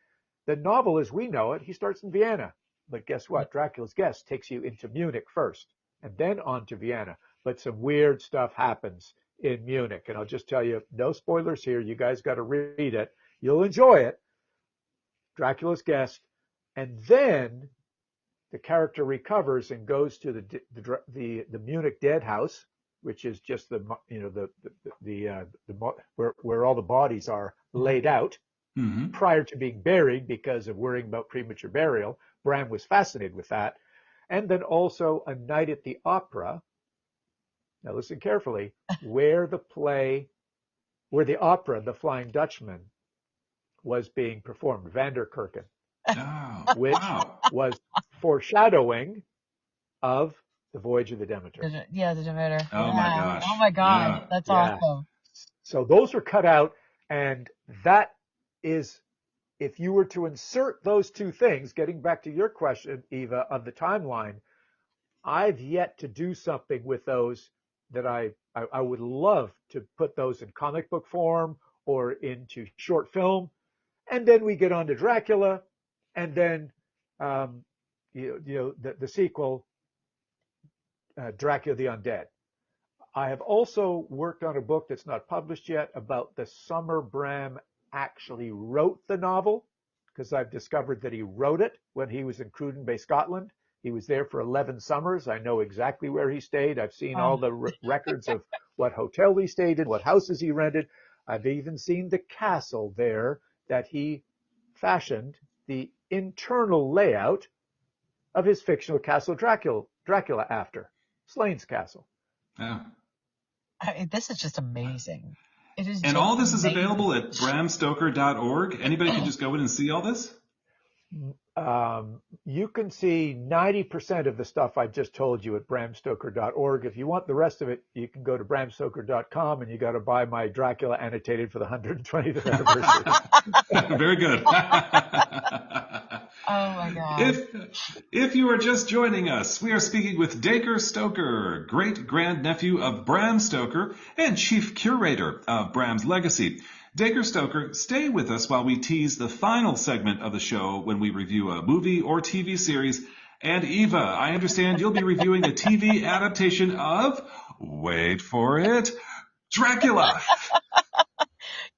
The novel, as we know it, he starts in Vienna. But guess what? Dracula's Guest takes you into Munich first, and then on to Vienna. But some weird stuff happens in Munich. And I'll just tell you, no spoilers here. You guys got to read it. You'll enjoy it. Dracula's Guest. And then the character recovers and goes to the Munich dead house, which is just where all the bodies are laid out prior to being buried because of worrying about premature burial. Bram was fascinated with that. And then also A Night at the Opera. Now listen carefully, where the opera, The Flying Dutchman, was being performed, Vanderkerken, which was foreshadowing of The Voyage of the Demeter. Yeah, the Demeter. Oh my gosh. Oh my God. Yeah. That's awesome. So those are cut out, and that is, if you were to insert those two things, getting back to your question, Eva, of the timeline, I've yet to do something with those that I would love to put those in comic book form or into short film. And then we get on to Dracula, and then, the sequel, Dracula the Undead. I have also worked on a book that's not published yet about the summer Bram actually wrote the novel, because I've discovered that he wrote it when he was in Cruden Bay, Scotland. He was there for 11 summers. I know exactly where he stayed. I've seen all the records of what hotel he stayed in, what houses he rented. I've even seen the castle there that he fashioned the internal layout of his fictional castle Dracula after, Slane's Castle. Yeah. This is just amazing. It is And just all this is amazing. available at bramstoker.org. Anybody can just go in and see all this? You can see 90% of the stuff I just told you at bramstoker.org. If you want the rest of it, you can go to bramstoker.com, and you got to buy my Dracula annotated for the 120th anniversary. Very good. Oh my God. If you are just joining us, we are speaking with Dacre Stoker, great-grandnephew of Bram Stoker and chief curator of Bram's legacy. Dacre Stoker, stay with us while we tease the final segment of the show when we review a movie or TV series. And Eva, I understand you'll be reviewing a TV adaptation of, wait for it, Dracula.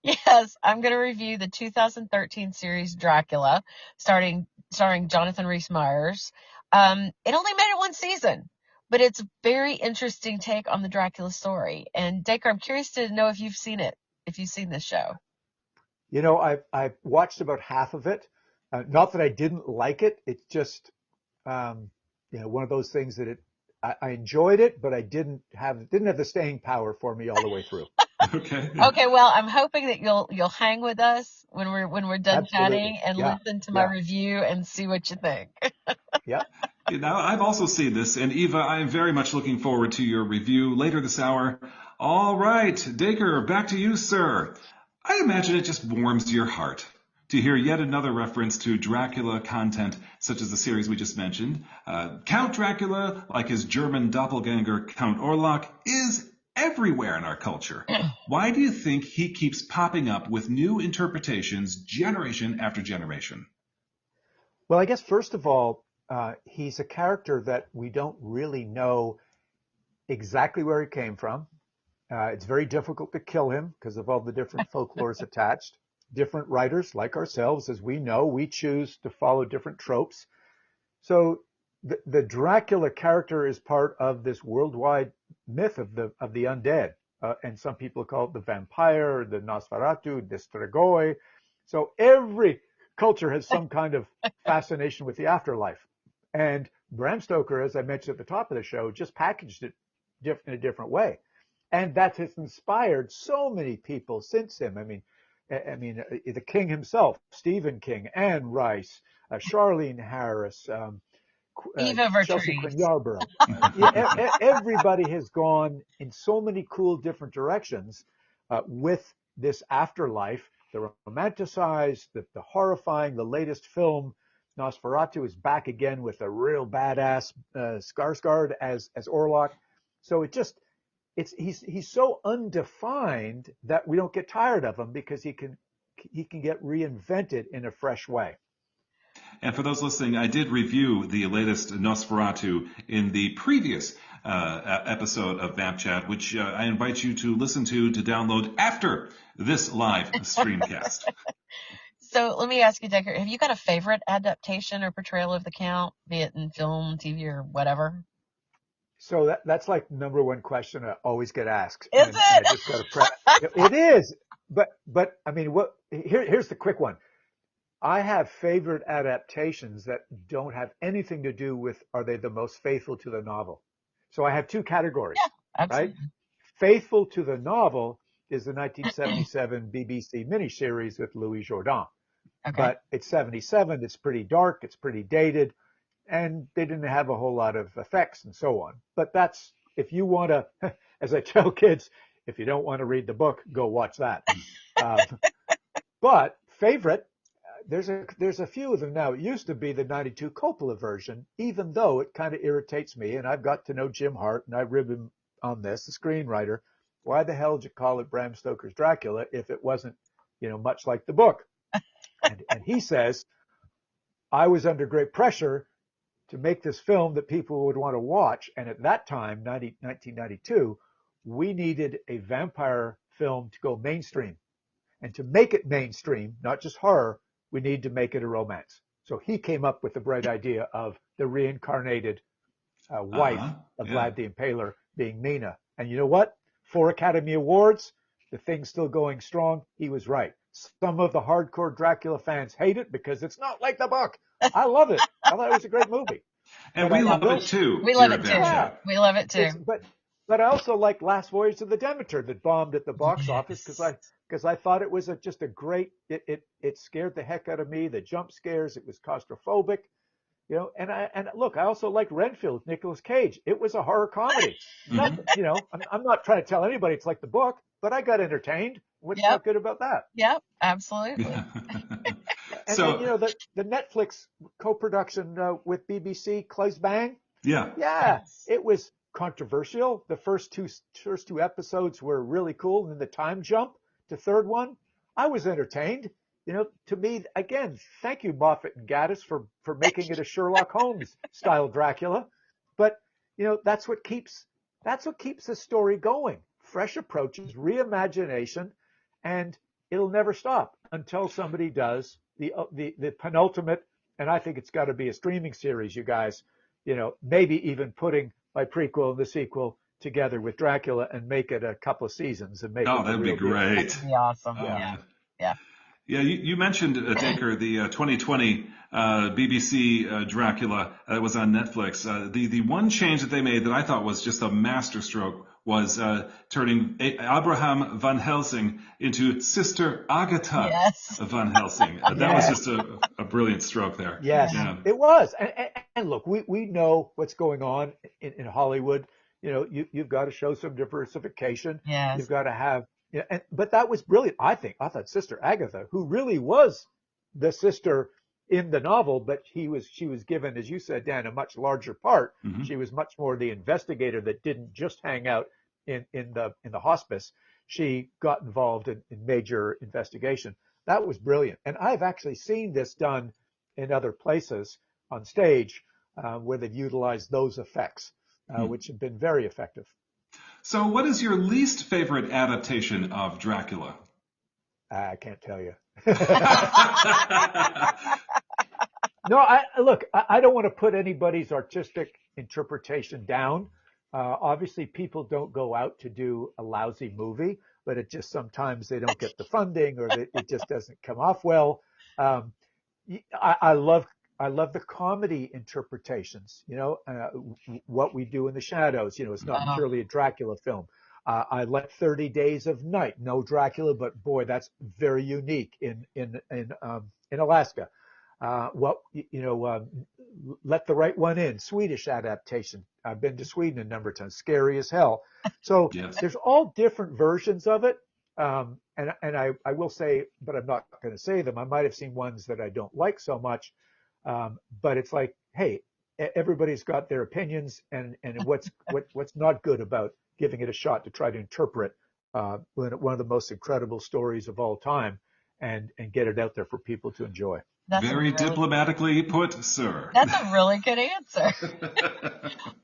Yes, I'm going to review the 2013 series Dracula, starring Jonathan Rhys-Meyers. It only made it one season, but it's a very interesting take on the Dracula story. And Dacre, I'm curious to know if you've seen it, if you've seen this show. You know, I've watched about half of it. Not that I didn't like it. It's just, one of those things that I enjoyed it, but I didn't have the staying power for me all the way through. Okay. Okay, well, I'm hoping that you'll hang with us when we're done chatting and listen to my review and see what you think. Yeah. Now, I've also seen this, and Eva, I am very much looking forward to your review later this hour. All right, Dacre, back to you, sir. I imagine it just warms your heart to hear yet another reference to Dracula content, such as the series we just mentioned. Count Dracula, like his German doppelganger Count Orlok, is everywhere in our culture. Why do you think he keeps popping up with new interpretations generation after generation? Well, I guess first of all, he's a character that we don't really know exactly where he came from. It's very difficult to kill him because of all the different folklores attached. Different writers, like ourselves, as we know, we choose to follow different tropes. So the Dracula character is part of this worldwide myth of the undead, and some people call it the vampire, the Nosferatu, the Strigoi. So every culture has some kind of fascination with the afterlife. And Bram Stoker, as I mentioned at the top of the show, just packaged it in a different way. And that has inspired so many people since him. I mean, the King himself, Stephen King, Anne Rice, Charlene Harris, Eva Chelsea Vertrees. Quinn Yarborough. Everybody has gone in so many cool different directions with this afterlife, the romanticized, the horrifying. The latest film, Nosferatu, is back again with a real badass Skarsgård as Orlok. So he's so undefined that we don't get tired of him because he can get reinvented in a fresh way. And for those listening, I did review the latest Nosferatu in the previous episode of VampChat, which I invite you to listen to download after this live streamcast. So let me ask you, Dacre, have you got a favorite adaptation or portrayal of the Count, be it in film, TV, or whatever? So that's like number one question I always get asked. Is it? And I just got to it is. But I mean, here's the quick one. I have favorite adaptations that don't have anything to do with are they the most faithful to the novel. So I have two categories, Absolutely. right? Faithful to the novel is the 1977 BBC miniseries with Louis Jourdan. Okay. But it's 77, it's pretty dark, it's pretty dated, and they didn't have a whole lot of effects and so on. But that's, if you want to, as I tell kids, if you don't want to read the book, go watch that. But favorite, there's a few of them now. It used to be the 92 Coppola version, even though it kind of irritates me, and I've got to know Jim Hart, and I rib him on this, the screenwriter. Why the hell did you call it Bram Stoker's Dracula if it wasn't, much like the book? And he says, I was under great pressure to make this film that people would want to watch. And at that time, 1992, we needed a vampire film to go mainstream. And to make it mainstream, not just horror, we need to make it a romance. So he came up with the bright idea of the reincarnated wife of Yeah. Vlad the Impaler being Mina. And you know what? 4 Academy Awards, the thing's still going strong. He was right. Some of the hardcore Dracula fans hate it because it's not like the book. I love it. I thought it was a great movie. And But we I love will, it too We love here it at too. yeah, VampChat. We love it too. but I also like Last Voyage of the Demeter that bombed at the box office Yes. because I thought it was just a great, it scared the heck out of me. The jump scares, it was claustrophobic. And look, I also like Renfield, Nicolas Cage. It was a horror comedy. Nothing, I'm not trying to tell anybody it's like the book, but I got entertained. What's Yep. not good about that? Yep. Absolutely. And So, the Netflix co-production with BBC, Close Bang. yeah. Yeah, Yes. it was controversial. The first two episodes were really cool, and then the time jump to third one, I was entertained. To me, again, thank you, Moffat and Gaddis, for making it a Sherlock Holmes style Dracula. But that's what keeps the story going. Fresh approaches, reimagination, and it'll never stop until somebody does the penultimate. And I think it's got to be a streaming series, you guys. Maybe even putting my prequel and the sequel together with Dracula and make it a couple of seasons and make it Oh, the that'd be real deal. great. That'd be awesome. Oh, Yeah. Yeah. Yeah, you mentioned, Dacre, the 2020 BBC Dracula that was on Netflix. The one change that they made that I thought was just a masterstroke was turning Abraham Van Helsing into Sister Agatha Yes. Van Helsing. That was just a brilliant stroke there. Yes, Yeah. it was. And look, we know what's going on in Hollywood. You've got to show some diversification. Yes. You've got to have, but that was brilliant. I thought Sister Agatha, who really was the sister in the novel, but she was given, as you said, Dan, a much larger part. Mm-hmm. She was much more the investigator that didn't just hang out in the hospice. She got involved in major investigation. That was brilliant. And I've actually seen this done in other places on stage where they've utilized those effects, which have been very effective. So what is your least favorite adaptation of Dracula? I can't tell you. No, I don't want to put anybody's artistic interpretation down. Obviously, people don't go out to do a lousy movie, but it just sometimes they don't get the funding or it just doesn't come off well. I love the comedy interpretations. What We Do in the Shadows. It's not purely a Dracula film. I like 30 Days of Night. No Dracula, but boy, that's very unique in Alaska. Let the Right One In, Swedish adaptation. I've been to Sweden a number of times. Scary as hell. So Yes. there's all different versions of it. And I will say, but I'm not going to say them. I might have seen ones that I don't like so much. But it's like, hey, everybody's got their opinions, and what's not good about giving it a shot to try to interpret one of the most incredible stories of all time and get it out there for people to enjoy. That's Very diplomatically put, sir. That's a really good answer.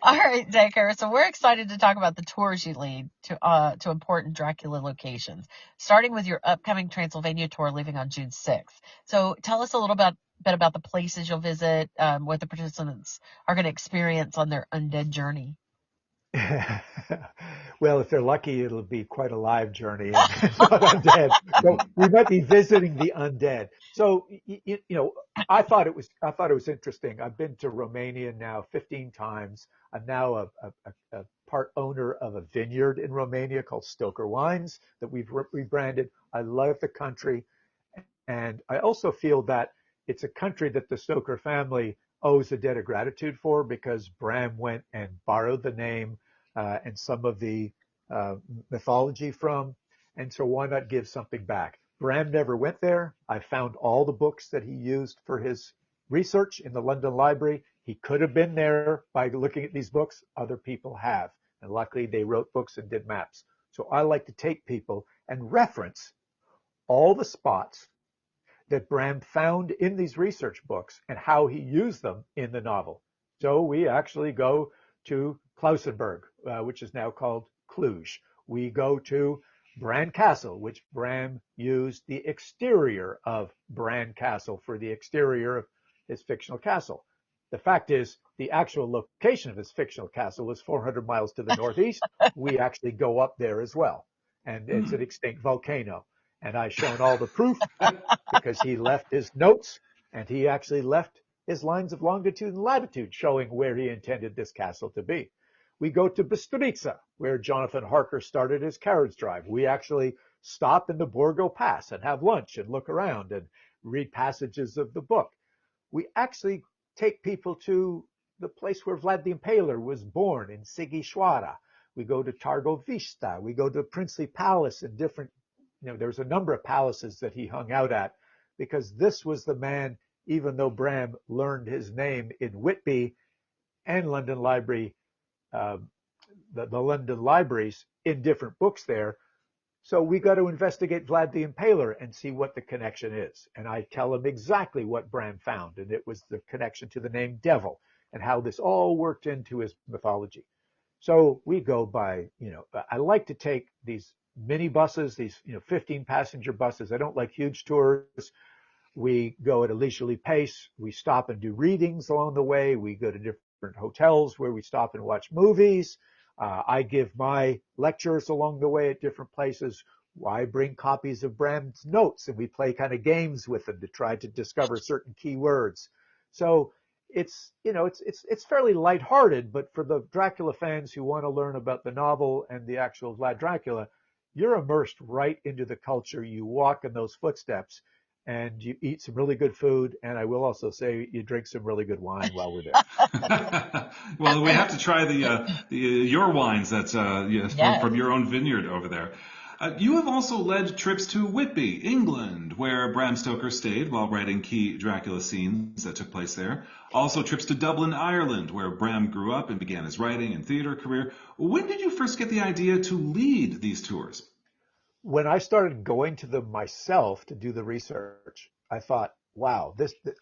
All right, Dacre. So we're excited to talk about the tours you lead to important Dracula locations, starting with your upcoming Transylvania tour leaving on June 6th. So tell us a little bit about the places you'll visit, what the participants are going to experience on their undead journey. Well, if they're lucky, it'll be quite a live journey and not undead. So we might be visiting the undead. So, I thought it was interesting. I've been to Romania now 15 times. I'm now a part owner of a vineyard in Romania called Stoker Wines that we've rebranded. I love the country. And I also feel that it's a country that the Stoker family owes a debt of gratitude for because Bram went and borrowed the name and some of the mythology from. And so why not give something back? Bram never went there. I found all the books that he used for his research in the London Library. He could have been there by looking at these books. Other people have. And luckily they wrote books and did maps. So I like to take people and reference all the spots that Bram found in these research books and how he used them in the novel. So we actually go to Klausenberg, which is now called Cluj. We go to Bran Castle, which Bram used the exterior of Bran Castle for the exterior of his fictional castle. The fact is, the actual location of his fictional castle is 400 miles to the northeast. We actually go up there as well. And it's an extinct volcano. And I've shown all the proof because he left his notes and he actually left his lines of longitude and latitude showing where he intended this castle to be. We go to Bistrica, where Jonathan Harker started his carriage drive. We actually stop in the Borgo Pass and have lunch and look around and read passages of the book. We actually take people to the place where Vlad the Impaler was born in Sighișoara. We go to Targovista. We go to the Princely Palace and different, there's a number of palaces that he hung out at because this was the man, even though Bram learned his name in Whitby and London Library, the London libraries in different books there. So we got to investigate Vlad the Impaler and see what the connection is. And I tell him exactly what Bram found, and it was the connection to the name Devil and how this all worked into his mythology. So we go by, I like to take these mini buses, these 15 passenger buses. I don't like huge tours. We go at a leisurely pace. We stop and do readings along the way. We go to different hotels where we stop and watch movies. I give my lectures along the way at different places. I bring copies of Bram's notes and we play kind of games with them to try to discover certain key words. So it's fairly lighthearted, but for the Dracula fans who want to learn about the novel and the actual Vlad Dracula, you're immersed right into the culture. You walk in those footsteps and you eat some really good food. And I will also say you drink some really good wine while we're there. Well, we have to try your wines that's from your own vineyard over there. You have also led trips to Whitby, England, where Bram Stoker stayed while writing key Dracula scenes that took place there. Also trips to Dublin, Ireland, where Bram grew up and began his writing and theater career. When did you first get the idea to lead these tours? When I started going to them myself to do the research, I thought, wow,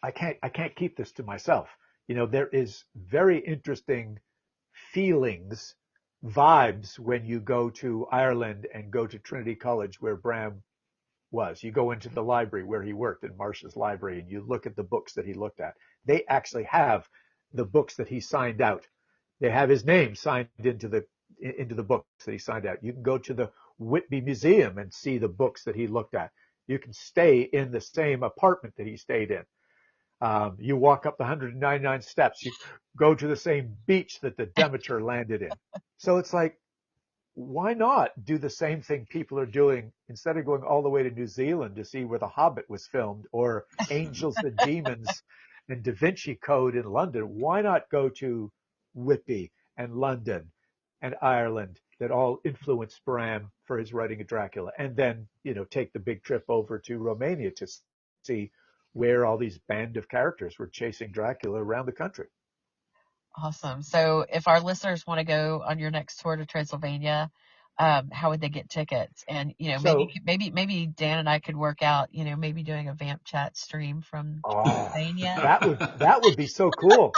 I can't keep this to myself. There is very interesting feelings, vibes when you go to Ireland and go to Trinity College where Bram was. You go into the library where he worked in Marsh's library and you look at the books that he looked at. They actually have the books that he signed out. They have his name signed into the books that he signed out. You can go to the Whitby Museum and see the books that he looked at. You can stay in the same apartment that he stayed in. You walk up the 199 steps. You go to the same beach that the Demeter landed in. So it's like, why not do the same thing people are doing instead of going all the way to New Zealand to see where The Hobbit was filmed or Angels and Demons and Da Vinci Code in London? Why not go to Whitby and London and Ireland that all influenced Bram for his writing of Dracula, and then, take the big trip over to Romania to see where all these band of characters were chasing Dracula around the country. Awesome. So if our listeners want to go on your next tour to Transylvania, how would they get tickets? And, maybe Dan and I could work out, maybe doing a VampChat stream from Transylvania. That would be so cool.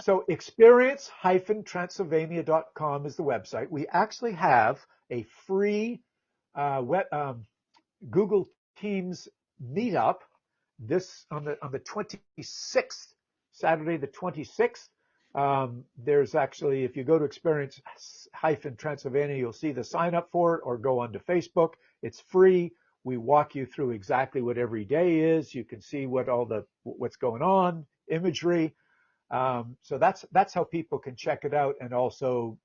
So experience-transylvania.com is the website. We actually have a free Google Teams meetup this on the 26th, Saturday the 26th. There's actually, if you go to experience-transylvania, you'll see the sign up for it, or go onto Facebook. It's free. We walk you through exactly what every day is. You can see what's going on, imagery. So that's how people can check it out and also,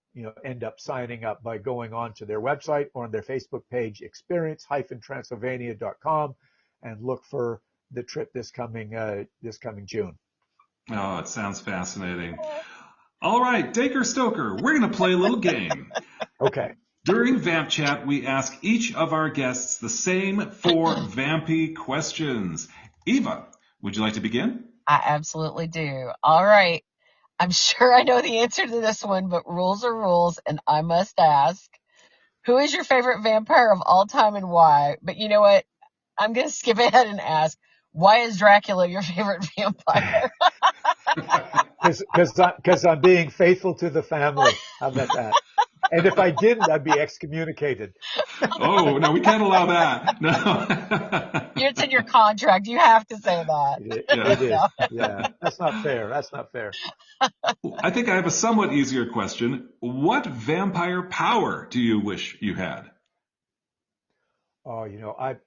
end up signing up by going on to their website or on their Facebook page, experience-transylvania.com, and look for the trip this coming June. Oh, it sounds fascinating. All right, Dacre Stoker, we're going to play a little game. Okay. During VampChat, we ask each of our guests the same 4 vampy questions. Eva, would you like to begin? I absolutely do. All right. I'm sure I know the answer to this one, but rules are rules, and I must ask, who is your favorite vampire of all time and why? But you know what? I'm going to skip ahead and ask, why is Dracula your favorite vampire? Because I'm being faithful to the family. How about that? And if I didn't, I'd be excommunicated. Oh, no, we can't allow that. No. It's in your contract. You have to say that. Yeah. It is. Yeah. That's not fair. That's not fair. I think I have a somewhat easier question. What vampire power do you wish you had? Oh,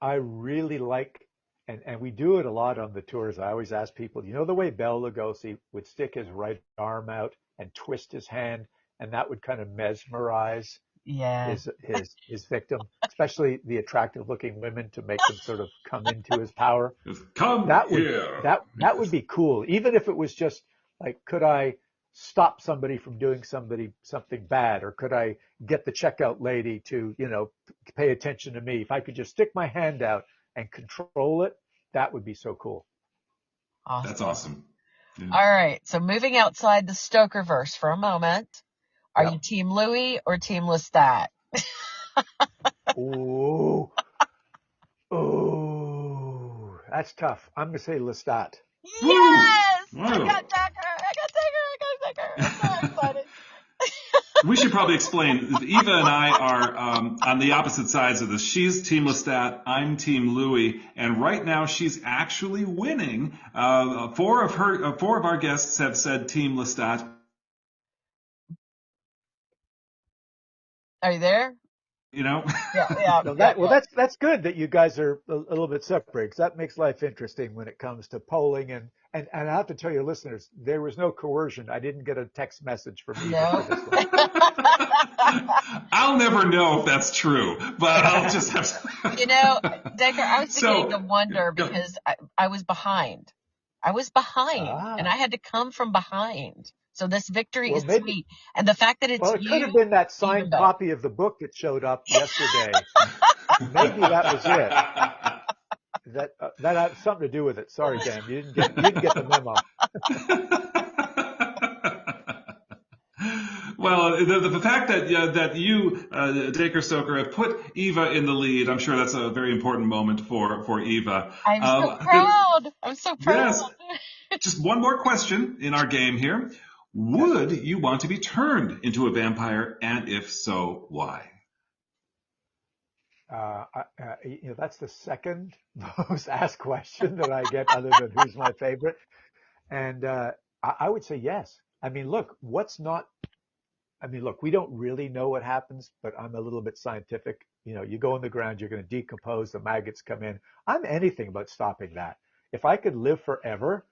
I really like, and we do it a lot on the tours. I always ask people, the way Bela Lugosi would stick his right arm out and twist his hand, and that would kind of mesmerize Yeah. his victim, especially the attractive looking women, to make them sort of come into his power. Just come That would here. that would be cool. Even if it was just like, could I stop somebody from doing something bad, or could I get the checkout lady to, pay attention to me? If I could just stick my hand out and control it, that would be so cool. That's Awesome. awesome. Yeah. All right. So moving outside the Stoker verse for a moment, are you Yep. Team Louis or Team Lestat? Ooh, ooh, that's tough. I'm gonna say Lestat. Woo! Yes! I Whoa. got Dacre! I got Dacre! I got Dacre! I'm so excited. We should probably explain. Eva and I are on the opposite sides of this. She's Team Lestat, I'm Team Louis, and right now she's actually winning. Four of our guests have said Team Lestat. Are you there? Yeah. Yeah. No, that's good that you guys are a little bit separate, because that makes life interesting when it comes to polling, and I have to tell your listeners, there was no coercion. I didn't get a text message from Eva No. for this one. I'll never know if that's true, but I'll just have to. Dacre, I was beginning to wonder Go. because I was behind. I was behind, and I Ah, had to come from behind. So this victory well, is maybe. sweet. And the fact that it's Well, it could have you, been that even signed better. copy of the book that showed up yesterday. Maybe that was it. That had something to do with it. Sorry, Dan, you didn't get the memo. Well, the fact that you, Dacre Stoker, have put Eva in the lead, I'm sure that's a very important moment for Eva. I'm so proud. I'm so proud. Yes, just one more question in our game here. Yes. Would you want to be turned into a vampire, and if so, why? That's the second most asked question that I get, other than who's my favorite. And I would say yes. I mean, look, look, we don't really know what happens, but I'm a little bit scientific. You go in the ground, you're going to decompose, the maggots come in. I'm anything but stopping that. If I could live forever,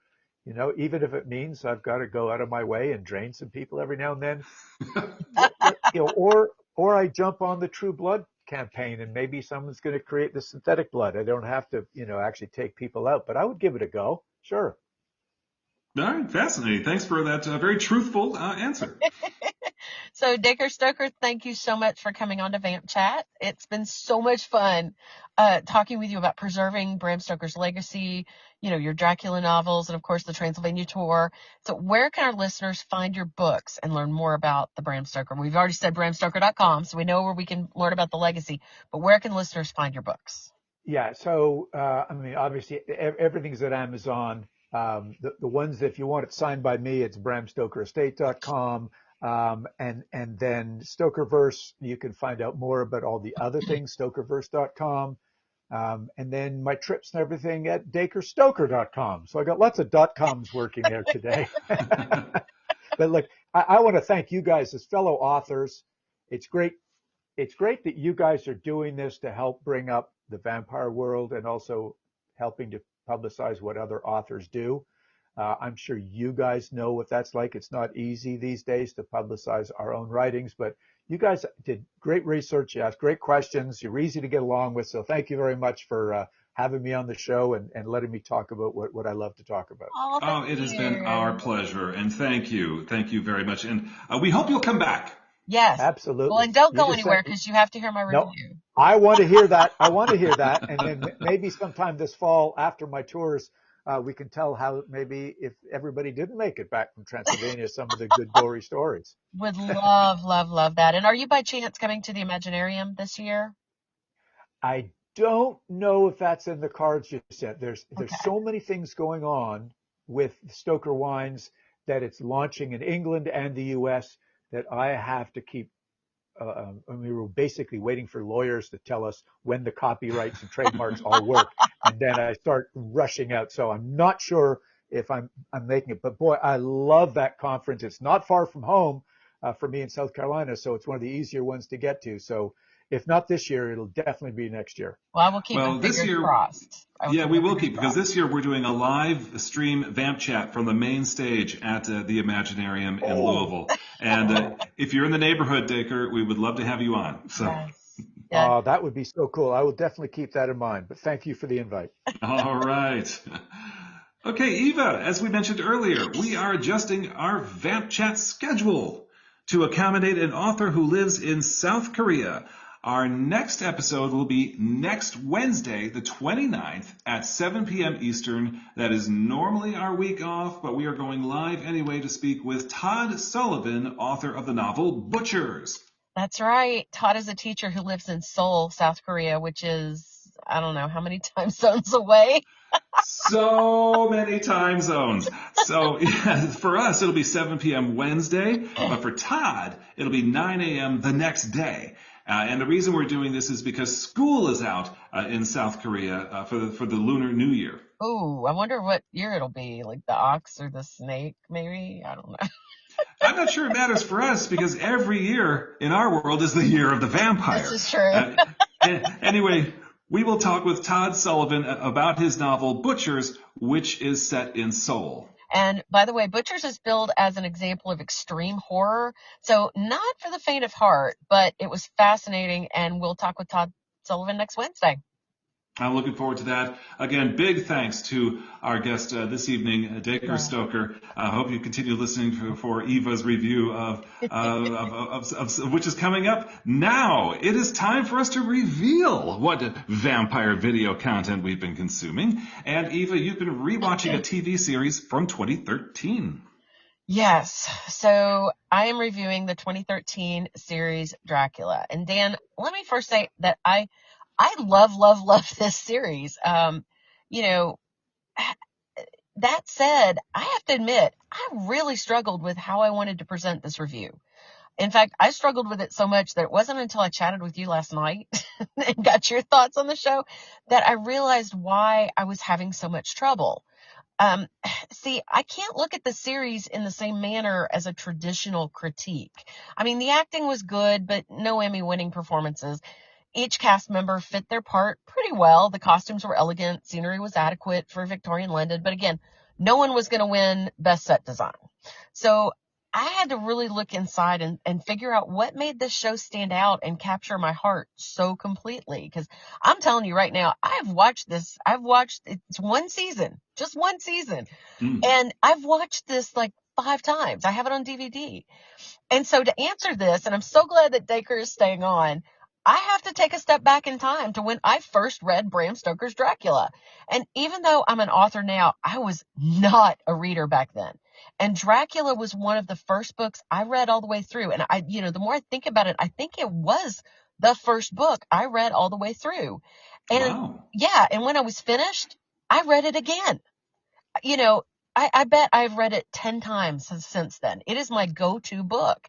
even if it means I've got to go out of my way and drain some people every now and then, or I jump on the True Blood campaign, and maybe someone's going to create the synthetic blood. I don't have to, actually take people out, but I would give it a go. Sure. All right, fascinating. Thanks for that very truthful answer. So, Dacre Stoker, thank you so much for coming on to VampChat. It's been so much fun talking with you about preserving Bram Stoker's legacy, your Dracula novels, and of course the Transylvania tour. So where can our listeners find your books and learn more about the Bram Stoker? We've already said bramstoker.com, so we know where we can learn about the legacy, but where can listeners find your books? Yeah. So, obviously everything's at Amazon. The ones, if you want it signed by me, it's bramstokerestate.com. And then Stokerverse, you can find out more about all the other things, stokerverse.com. And then my trips and everything at dacrestoker.com. So I got lots of .coms working there today. But look, I want to thank you guys as fellow authors. It's great. It's great that you guys are doing this to help bring up the vampire world, and also helping to publicize what other authors do. I'm sure you guys know what that's like. It's not easy these days to publicize our own writings, but you guys did great research. You asked great questions. You're easy to get along with. So thank you very much for having me on the show, and letting me talk about what I love to talk about. Oh, Oh, thank it has been our you. pleasure, and thank you. Thank you very much. And we hope you'll come back. Yes. Well, Absolutely. and don't You go just anywhere sent, because you have to hear my no, review. I want to hear that. I want to hear that. And then maybe sometime this fall after my tours, we can tell how, maybe if everybody didn't make it back from Transylvania, some of the good gory stories. Would love, love, love that. And are you by chance coming to the Imaginarium this year? I don't know if that's in the cards just yet. There's Okay. so many things going on with Stoker Wines that it's launching in England and the US, that I have to keep we were basically waiting for lawyers to tell us when the copyrights and trademarks all work, and then I start rushing out. So I'm not sure if I'm making it, but boy, I love that conference. It's not far from home for me in South Carolina, so it's one of the easier ones to get to. So if not this year, it'll definitely be next year. Well, I will keep my This fingers year, crossed. yeah, we will keep, because this year we're doing a live stream VampChat from the main stage at the Imaginarium in Louisville. And if you're in the neighborhood, Dacre, we would love to have you on. So, Yes. Yeah. That would be so cool. I will definitely keep that in mind. But thank you for the invite. all right. Okay, Eva, as we mentioned earlier, we are adjusting our VampChat schedule to accommodate an author who lives in South Korea. Our next episode will be next Wednesday, the 29th at 7 p.m. Eastern. That is normally our week off, but we are going live anyway to speak with Todd Sullivan, author of the novel Butchers. That's right. Todd is a teacher who lives in Seoul, South Korea, which is, I don't know how many time zones away. So many time zones. So yeah, for us, it'll be 7 p.m. Wednesday, but for Todd, it'll be 9 a.m. the next day. And the reason we're doing this is because school is out in South Korea for the Lunar New Year. Ooh, I wonder what year it'll be, like the ox or the snake, maybe? I don't know. I'm not sure it matters for us, because every year in our world is the year of the vampire. This is true. Anyway, we will talk with Todd Sullivan about his novel Butchers, which is set in Seoul. And by the way, Butchers is billed as an example of extreme horror. So not for the faint of heart, but it was fascinating. And we'll talk with Todd Sullivan next Wednesday. I'm looking forward to that. Again, big thanks to our guest this evening, Dacre Stoker. I hope you continue listening for Eva's review of which is coming up now. It is time for us to reveal what vampire video content we've been consuming. And Eva, you've been rewatching a TV series from 2013. Yes. So I am reviewing the 2013 series Dracula. And Dan, let me first say that I love this series. You know, that said, I have to admit, I really struggled with how I wanted to present this review. In fact, I struggled with it so much that it wasn't until I chatted with you last night and got your thoughts on the show that I realized why I was having so much trouble. See, I can't look at the series in the same manner as a traditional critique. I mean, the acting was good, but no Emmy-winning performances. Each cast member fit their part pretty well. The costumes were elegant. Scenery was adequate for Victorian London. But again, no one was going to win Best Set Design. So I had to really look inside and figure out what made this show stand out and capture my heart so completely. Because I'm telling you right now, it's one season, just one season. And I've watched this like 5 times. I have it on DVD. And so to answer this, and I'm so glad that Dacre is staying on, I have to take a step back in time to when I first read Bram Stoker's Dracula. And even though I'm an author now, I was not a reader back then. And Dracula was one of the first books I read all the way through. And the more I think about it, I think it was the first book I read all the way through. And wow. Yeah, and when I was finished, I read it again. I bet I've read it 10 times since then. It is my go-to book.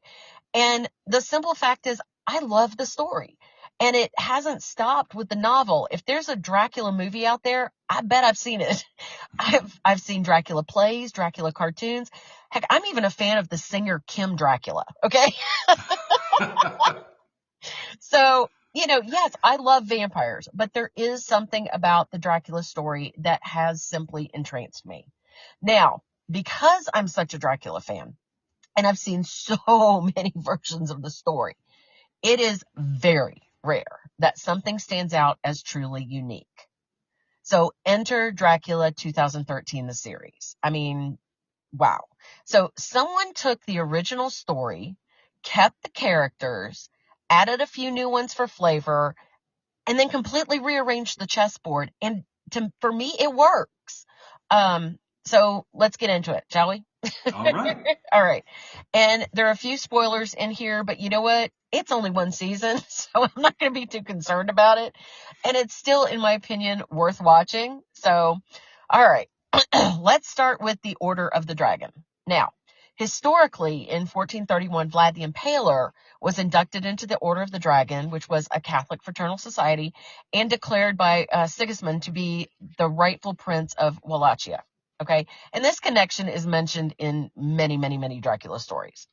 And the simple fact is, I love the story. And it hasn't stopped with the novel. If there's a Dracula movie out there, I bet I've seen it. I've seen Dracula plays, Dracula cartoons. Heck, I'm even a fan of the singer Kim Dracula. Okay. So, yes, I love vampires, but there is something about the Dracula story that has simply entranced me. Now, because I'm such a Dracula fan, and I've seen so many versions of the story, it is very rare that something stands out as truly unique. So enter Dracula 2013, the series. I mean, wow. So someone took the original story, kept the characters, added a few new ones for flavor, and then completely rearranged the chessboard. And for me, it works. So let's get into it, shall we? All right. All right. And there are a few spoilers in here, but you know what? It's only one season, so I'm not going to be too concerned about it. And it's still, in my opinion, worth watching. So, all right. Let's start with the Order of the Dragon. Now, Historically, in 1431, Vlad the Impaler was inducted into the Order of the Dragon, which was a Catholic fraternal society, and declared by Sigismund to be the rightful prince of Wallachia. Okay, and this connection is mentioned in many, many, many Dracula stories.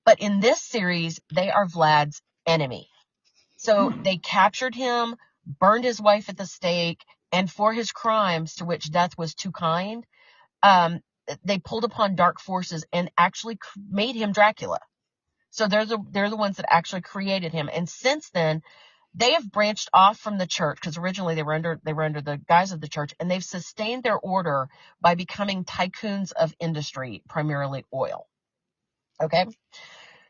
But in this series, they are Vlad's enemy. So they captured him, burned his wife at the stake, and for his crimes, to which death was too kind, they pulled upon dark forces and actually made him Dracula. So they're the ones that actually created him. And since then, they have branched off from the church, because originally they were under the guise of the church, and they've sustained their order by becoming tycoons of industry, primarily oil. Okay?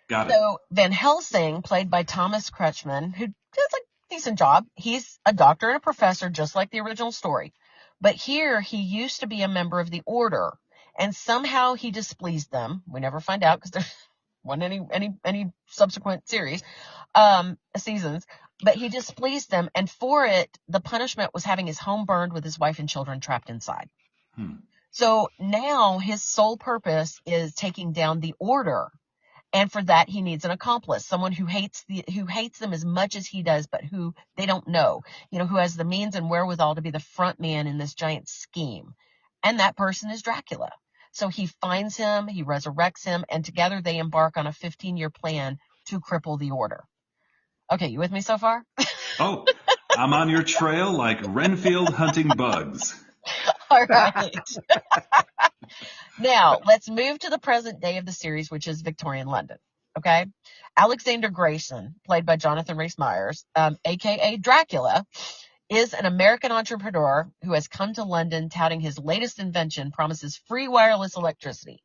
Got it. So Van Helsing, played by Thomas Kretschmann, who does a decent job. He's a doctor and a professor, just like the original story. But here, he used to be a member of the order, and somehow he displeased them. We never find out, because there wasn't any subsequent seasons. But he displeased them, and for it, the punishment was having his home burned with his wife and children trapped inside. So now his sole purpose is taking down the order. And for that, he needs an accomplice, someone who hates them as much as he does, but who they don't know, who has the means and wherewithal to be the front man in this giant scheme. And that person is Dracula. So he finds him, he resurrects him, and together they embark on a 15-year plan to cripple the order. Okay, you with me so far? Oh, I'm on your trail like Renfield hunting bugs. All right. Now, let's move to the present day of the series, which is Victorian London. Okay? Alexander Grayson, played by Jonathan Rhys-Meyers, a.k.a. Dracula, is an American entrepreneur who has come to London touting his latest invention promises free wireless electricity.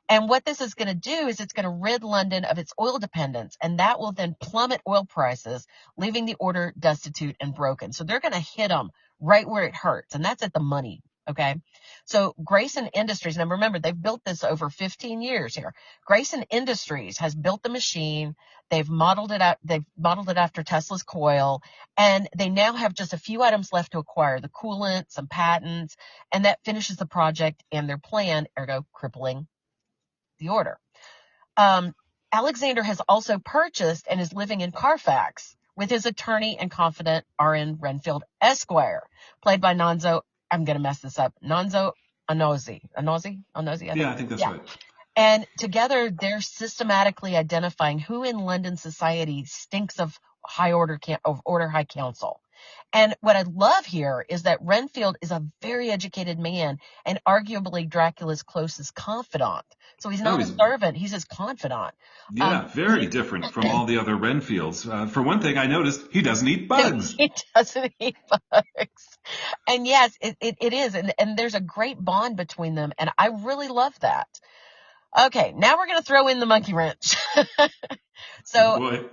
And what this is going to do is it's going to rid London of its oil dependence, and that will then plummet oil prices, leaving the order destitute and broken. So they're going to hit them right where it hurts, and that's at the money. Okay, so Grayson Industries, and remember, they've built this over 15 years here. Grayson Industries has built the machine. They've modeled it out. They've modeled it after Tesla's coil, and they now have just a few items left to acquire: the coolant, some patents, and that finishes the project and their plan, ergo crippling the order. Alexander has also purchased and is living in Carfax with his attorney and confidant R.N. Renfield Esquire, played by Nonzo. I'm going to mess this up. Nonzo Anozi. I think that's right. And together, they're systematically identifying who in London society stinks of order high council. And what I love here is that Renfield is a very educated man and arguably Dracula's closest confidant. So he's not a servant, he's his confidant. Yeah, very different from all the other Renfields. For one thing, I noticed he doesn't eat bugs. He doesn't eat bugs. And yes, it is. And there's a great bond between them. And I really love that. Okay, now we're going to throw in the monkey wrench. So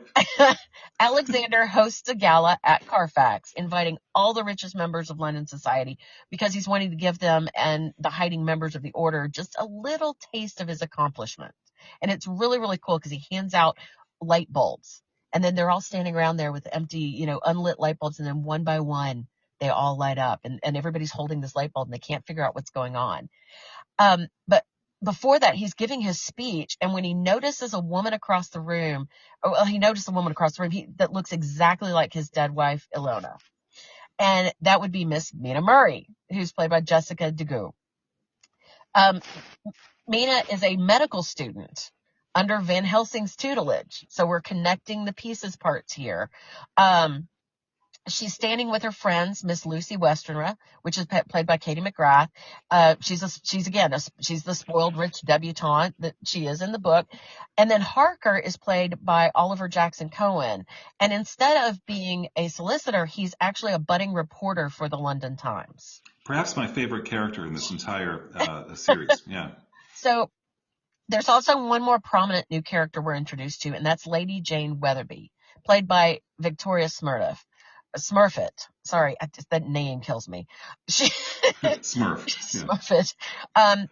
Alexander hosts a gala at Carfax, inviting all the richest members of London society because he's wanting to give them and the hiding members of the order just a little taste of his accomplishment. And it's really, really cool because he hands out light bulbs. And then they're all standing around there with empty, unlit light bulbs. And then one by one, they all light up. And everybody's holding this light bulb and they can't figure out what's going on. But before that, he's giving his speech, and when he notices a woman across the room, that looks exactly like his dead wife, Ilona. And that would be Miss Mina Murray, who's played by Jessica DeGoo. Mina is a medical student under Van Helsing's tutelage, so we're connecting the pieces parts here. She's standing with her friends, Miss Lucy Westenra, which is played by Katie McGrath. She's the spoiled rich debutante that she is in the book. And then Harker is played by Oliver Jackson Cohen. And instead of being a solicitor, he's actually a budding reporter for the London Times. Perhaps my favorite character in this entire series. Yeah. So there's also one more prominent new character we're introduced to, and that's Lady Jane Weatherby, played by Victoria Smurfit. Sorry, that name kills me. Smurfit.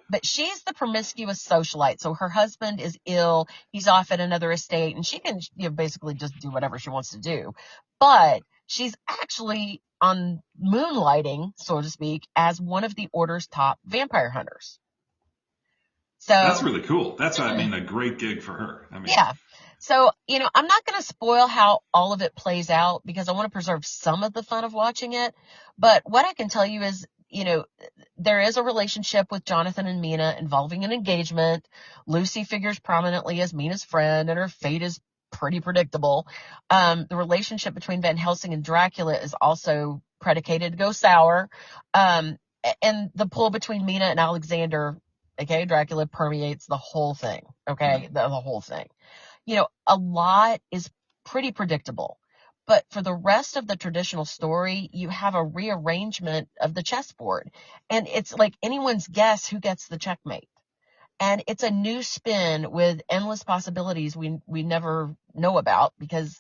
But she's the promiscuous socialite. So her husband is ill. He's off at another estate, and she can basically just do whatever she wants to do. But she's actually on moonlighting, so to speak, as one of the Order's top vampire hunters. So that's really cool. That's, I mean, a great gig for her. I mean, yeah. So, I'm not going to spoil how all of it plays out because I want to preserve some of the fun of watching it. But what I can tell you is, there is a relationship with Jonathan and Mina involving an engagement. Lucy figures prominently as Mina's friend, and her fate is pretty predictable. The relationship between Van Helsing and Dracula is also predicated to go sour. And the pull between Mina and Alexander, aka Dracula, permeates the whole thing. Okay, the whole thing. A lot is pretty predictable. But for the rest of the traditional story, you have a rearrangement of the chessboard. And it's like anyone's guess who gets the checkmate. And it's a new spin with endless possibilities we never know about because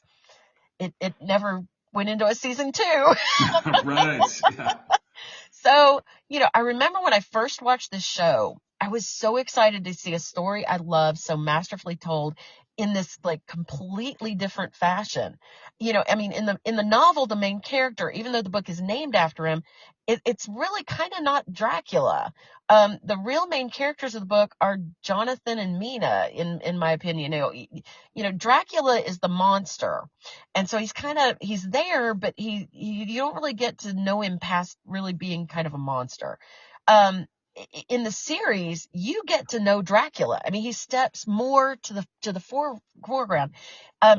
it never went into a season 2. Right. Yeah. So, I remember when I first watched this show, I was so excited to see a story I love so masterfully told in this like completely different fashion. I mean, in the novel, the main character, even though the book is named after him, it's really kind of not Dracula. The real main characters of the book are Jonathan and Mina, in my opinion. Dracula is the monster. And so he's there, but you don't really get to know him past really being kind of a monster. In the series, you get to know Dracula. I mean, he steps more to the foreground.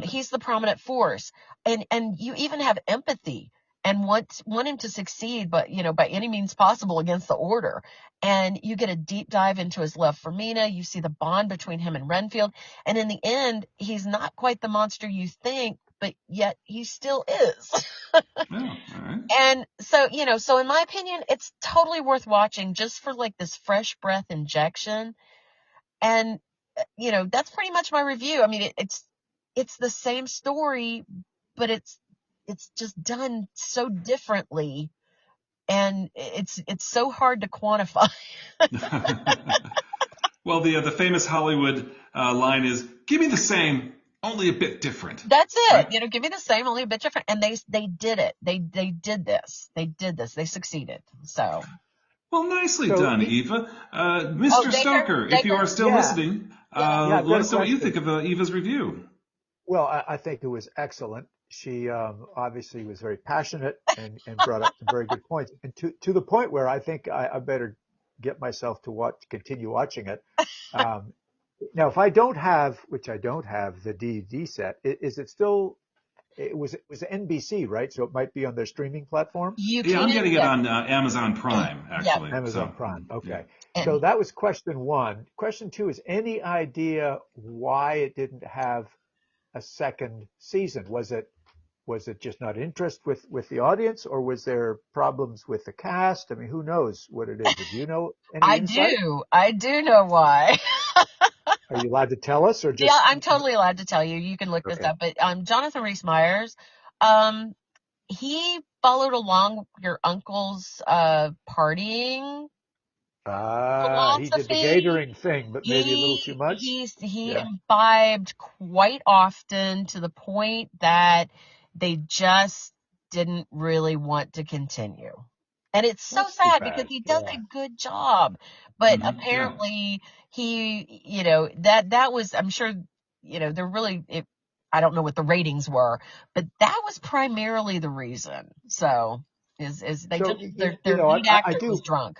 He's the prominent force, and you even have empathy and want him to succeed, but by any means possible against the order. And you get a deep dive into his love for Mina. You see the bond between him and Renfield, and in the end, he's not quite the monster you think, but yet he still is. Oh, all right. And so, so in my opinion, it's totally worth watching just for like this fresh breath injection. And, that's pretty much my review. I mean, it's the same story, but it's just done so differently. And it's so hard to quantify. Well, the famous Hollywood line is, "Give me the same, only a bit different." That's it. Right? Give me the same, only a bit different. And they did it. They did this. They did this. They succeeded. So. Well, nicely So, done, Eva. Mr. Stoker, if you are still listening, I've got let a us know what you question. think of Eva's review. Well, I think it was excellent. She obviously was very passionate and brought up some very good points, and to the point where I think I better get myself to continue watching it. Now, if I don't have, which I don't have, the DVD set, is it still? It was NBC, right? So it might be on their streaming platform. You Yeah, I'm can, getting it yeah. on Amazon Prime, actually. Amazon So, Prime. Okay. yeah. So that was question one. Question two is any idea why it didn't have a second season? Was it just not interest with the audience, or was there problems with the cast? I mean, who knows what it is? Do you know any insight? I do know why. Are you allowed to tell us, or Yeah, just I'm totally allowed to tell you. You can look this okay? up. But Jonathan Rhys Meyers, um, he followed along your uncle's partying He did the philosophy. Gatoring thing, but maybe a little too He much. he Yeah, imbibed quite often to the point that they just didn't really want to continue. And it's so that's too sad because bad. he does a Yeah. good job. But Yeah. apparently he, that was, I'm sure, they're really, I don't know what the ratings were, but that was primarily the reason. So is they So just, you their know, lead I actor was do. drunk.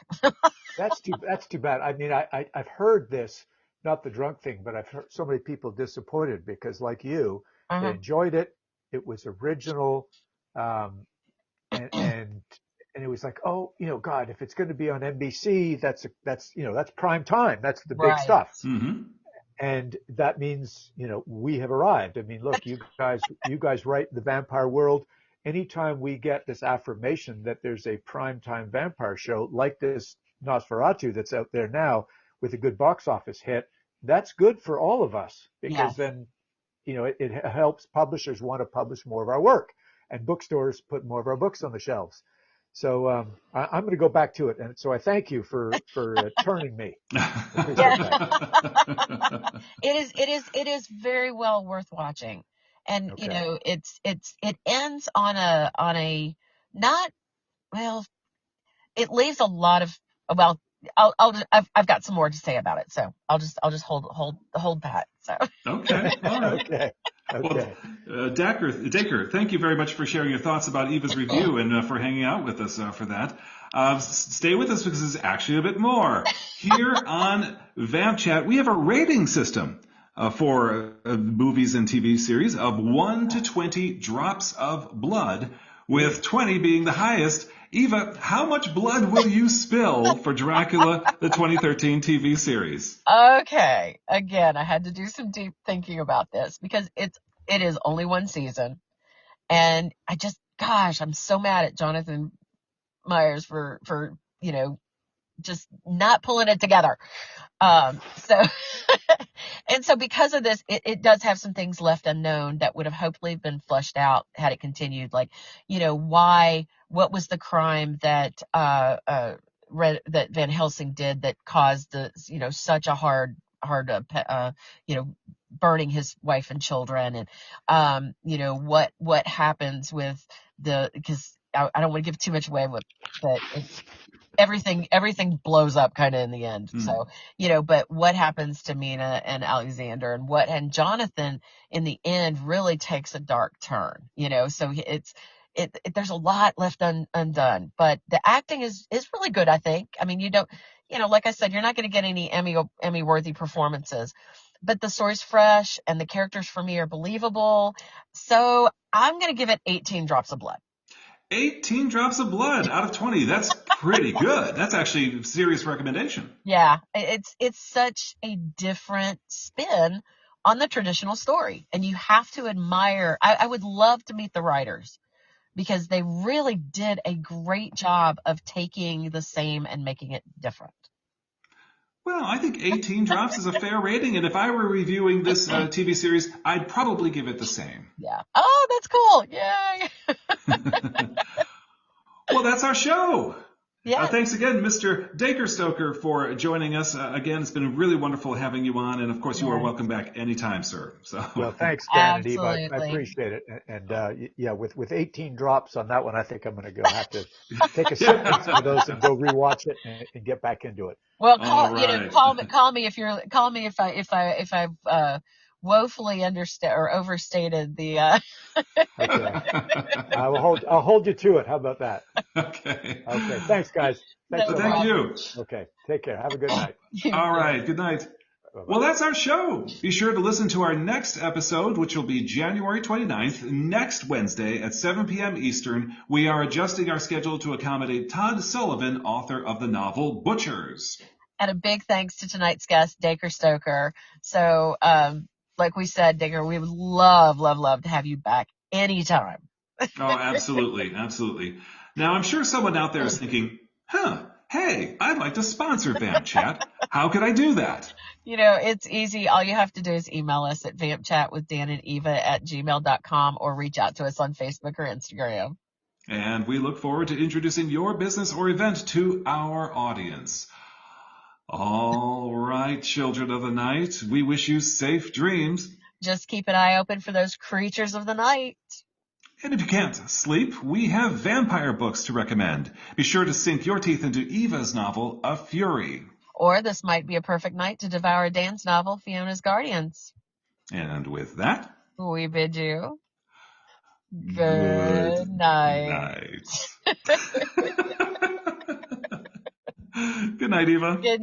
That's too bad. I mean, I've heard this, not the drunk thing, but I've heard so many people disappointed because, like you, they Uh-huh. enjoyed it. It was original, um, and and and it was like, oh, God, if it's going to be on NBC, that's prime time. That's the big Right. stuff, Mm-hmm. and that means we have arrived. I mean, look, you guys write the vampire world. Anytime we get this affirmation that there's a primetime vampire show like this Nosferatu that's out there now with a good box office hit, that's good for all of us because Yes. then it helps publishers want to publish more of our work and bookstores put more of our books on the shelves. So I'm going to go back to it, and so I thank you for turning me. I Yeah. appreciate that. It is very well worth watching. And Okay. it ends on a not, well, it leaves a lot of, well, I've got some more to say about it, so I'll just hold that. So Okay, all right. Okay. Well, Okay. Dacre, thank you very much for sharing your thoughts about Eva's review and for hanging out with us for that. Stay with us because there's actually a bit more. Here on VampChat, we have a rating system for movies and TV series of 1 to 20 drops of blood, with 20 being the highest. Eva, how much blood will you spill for Dracula, the 2013 TV series? okay, again, I had to do some deep thinking about this because it is only one season, and gosh, I'm so mad at Jonathan Myers for just not pulling it together. So and so because of this, it does have some things left unknown that would have hopefully been flushed out had it continued. Like, what was the crime that that Van Helsing did that caused such a hard burning his wife and children, and what happens with because I don't want to give too much away, but it's everything blows up kind of in the end. So, but what happens to Mina and Alexander, and Jonathan in the end really takes a dark turn, so there's a lot left undone, but the acting is really good. I think, I mean, you don't, like I said, you're not going to get any Emmy worthy performances, but the story's fresh and the characters for me are believable. So I'm going to give it 18 drops of blood. 18 drops of blood out of 20. That's pretty good. That's actually a serious recommendation. Yeah, it's such a different spin on the traditional story, and you have to admire. I would love to meet the writers because they really did a great job of taking the same and making it different. Well, I think 18 drops is a fair rating, and if I were reviewing this TV series, I'd probably give it the same. Yeah. Oh, that's cool. Yay. Well, that's our show. Yeah. Thanks again, Mr. Dacre Stoker, for joining us. Again, it's been really wonderful having you on, and of course, you are welcome back anytime, sir. So. Well, thanks, Dan and Eva. Absolutely. I appreciate it. And yeah, with 18 drops on that one, I think I'm going to have to take a sip of some of those and go rewatch it and get back into it. Well, right. call me if I've woefully understated or overstated the. Okay. I'll hold you to it. How about that? Okay. Okay. Thanks, guys. Thanks so Thank much. you. Okay. Take care. Have a good night. All right. Good night. Bye-bye. Well, that's our show. Be sure to listen to our next episode, which will be January 29th, next Wednesday at 7 p.m. Eastern. We are adjusting our schedule to accommodate Todd Sullivan, author of the novel Butchers. And a big thanks to tonight's guest, Dacre Stoker. So, like we said, Dacre, we would love to have you back anytime. Oh, absolutely. Absolutely. Now, I'm sure someone out there is thinking, hey, I'd like to sponsor VampChat. How could I do that? It's easy. All you have to do is email us at vampchatwithdanandeva@gmail.com or reach out to us on Facebook or Instagram. And we look forward to introducing your business or event to our audience. All right, children of the night, we wish you safe dreams. Just keep an eye open for those creatures of the night. And if you can't sleep, we have vampire books to recommend. Be sure to sink your teeth into Eva's novel, A Fury. Or this might be a perfect night to devour Dan's novel, Fiona's Guardians. And with that, we bid you good night. Good night, Eva. Good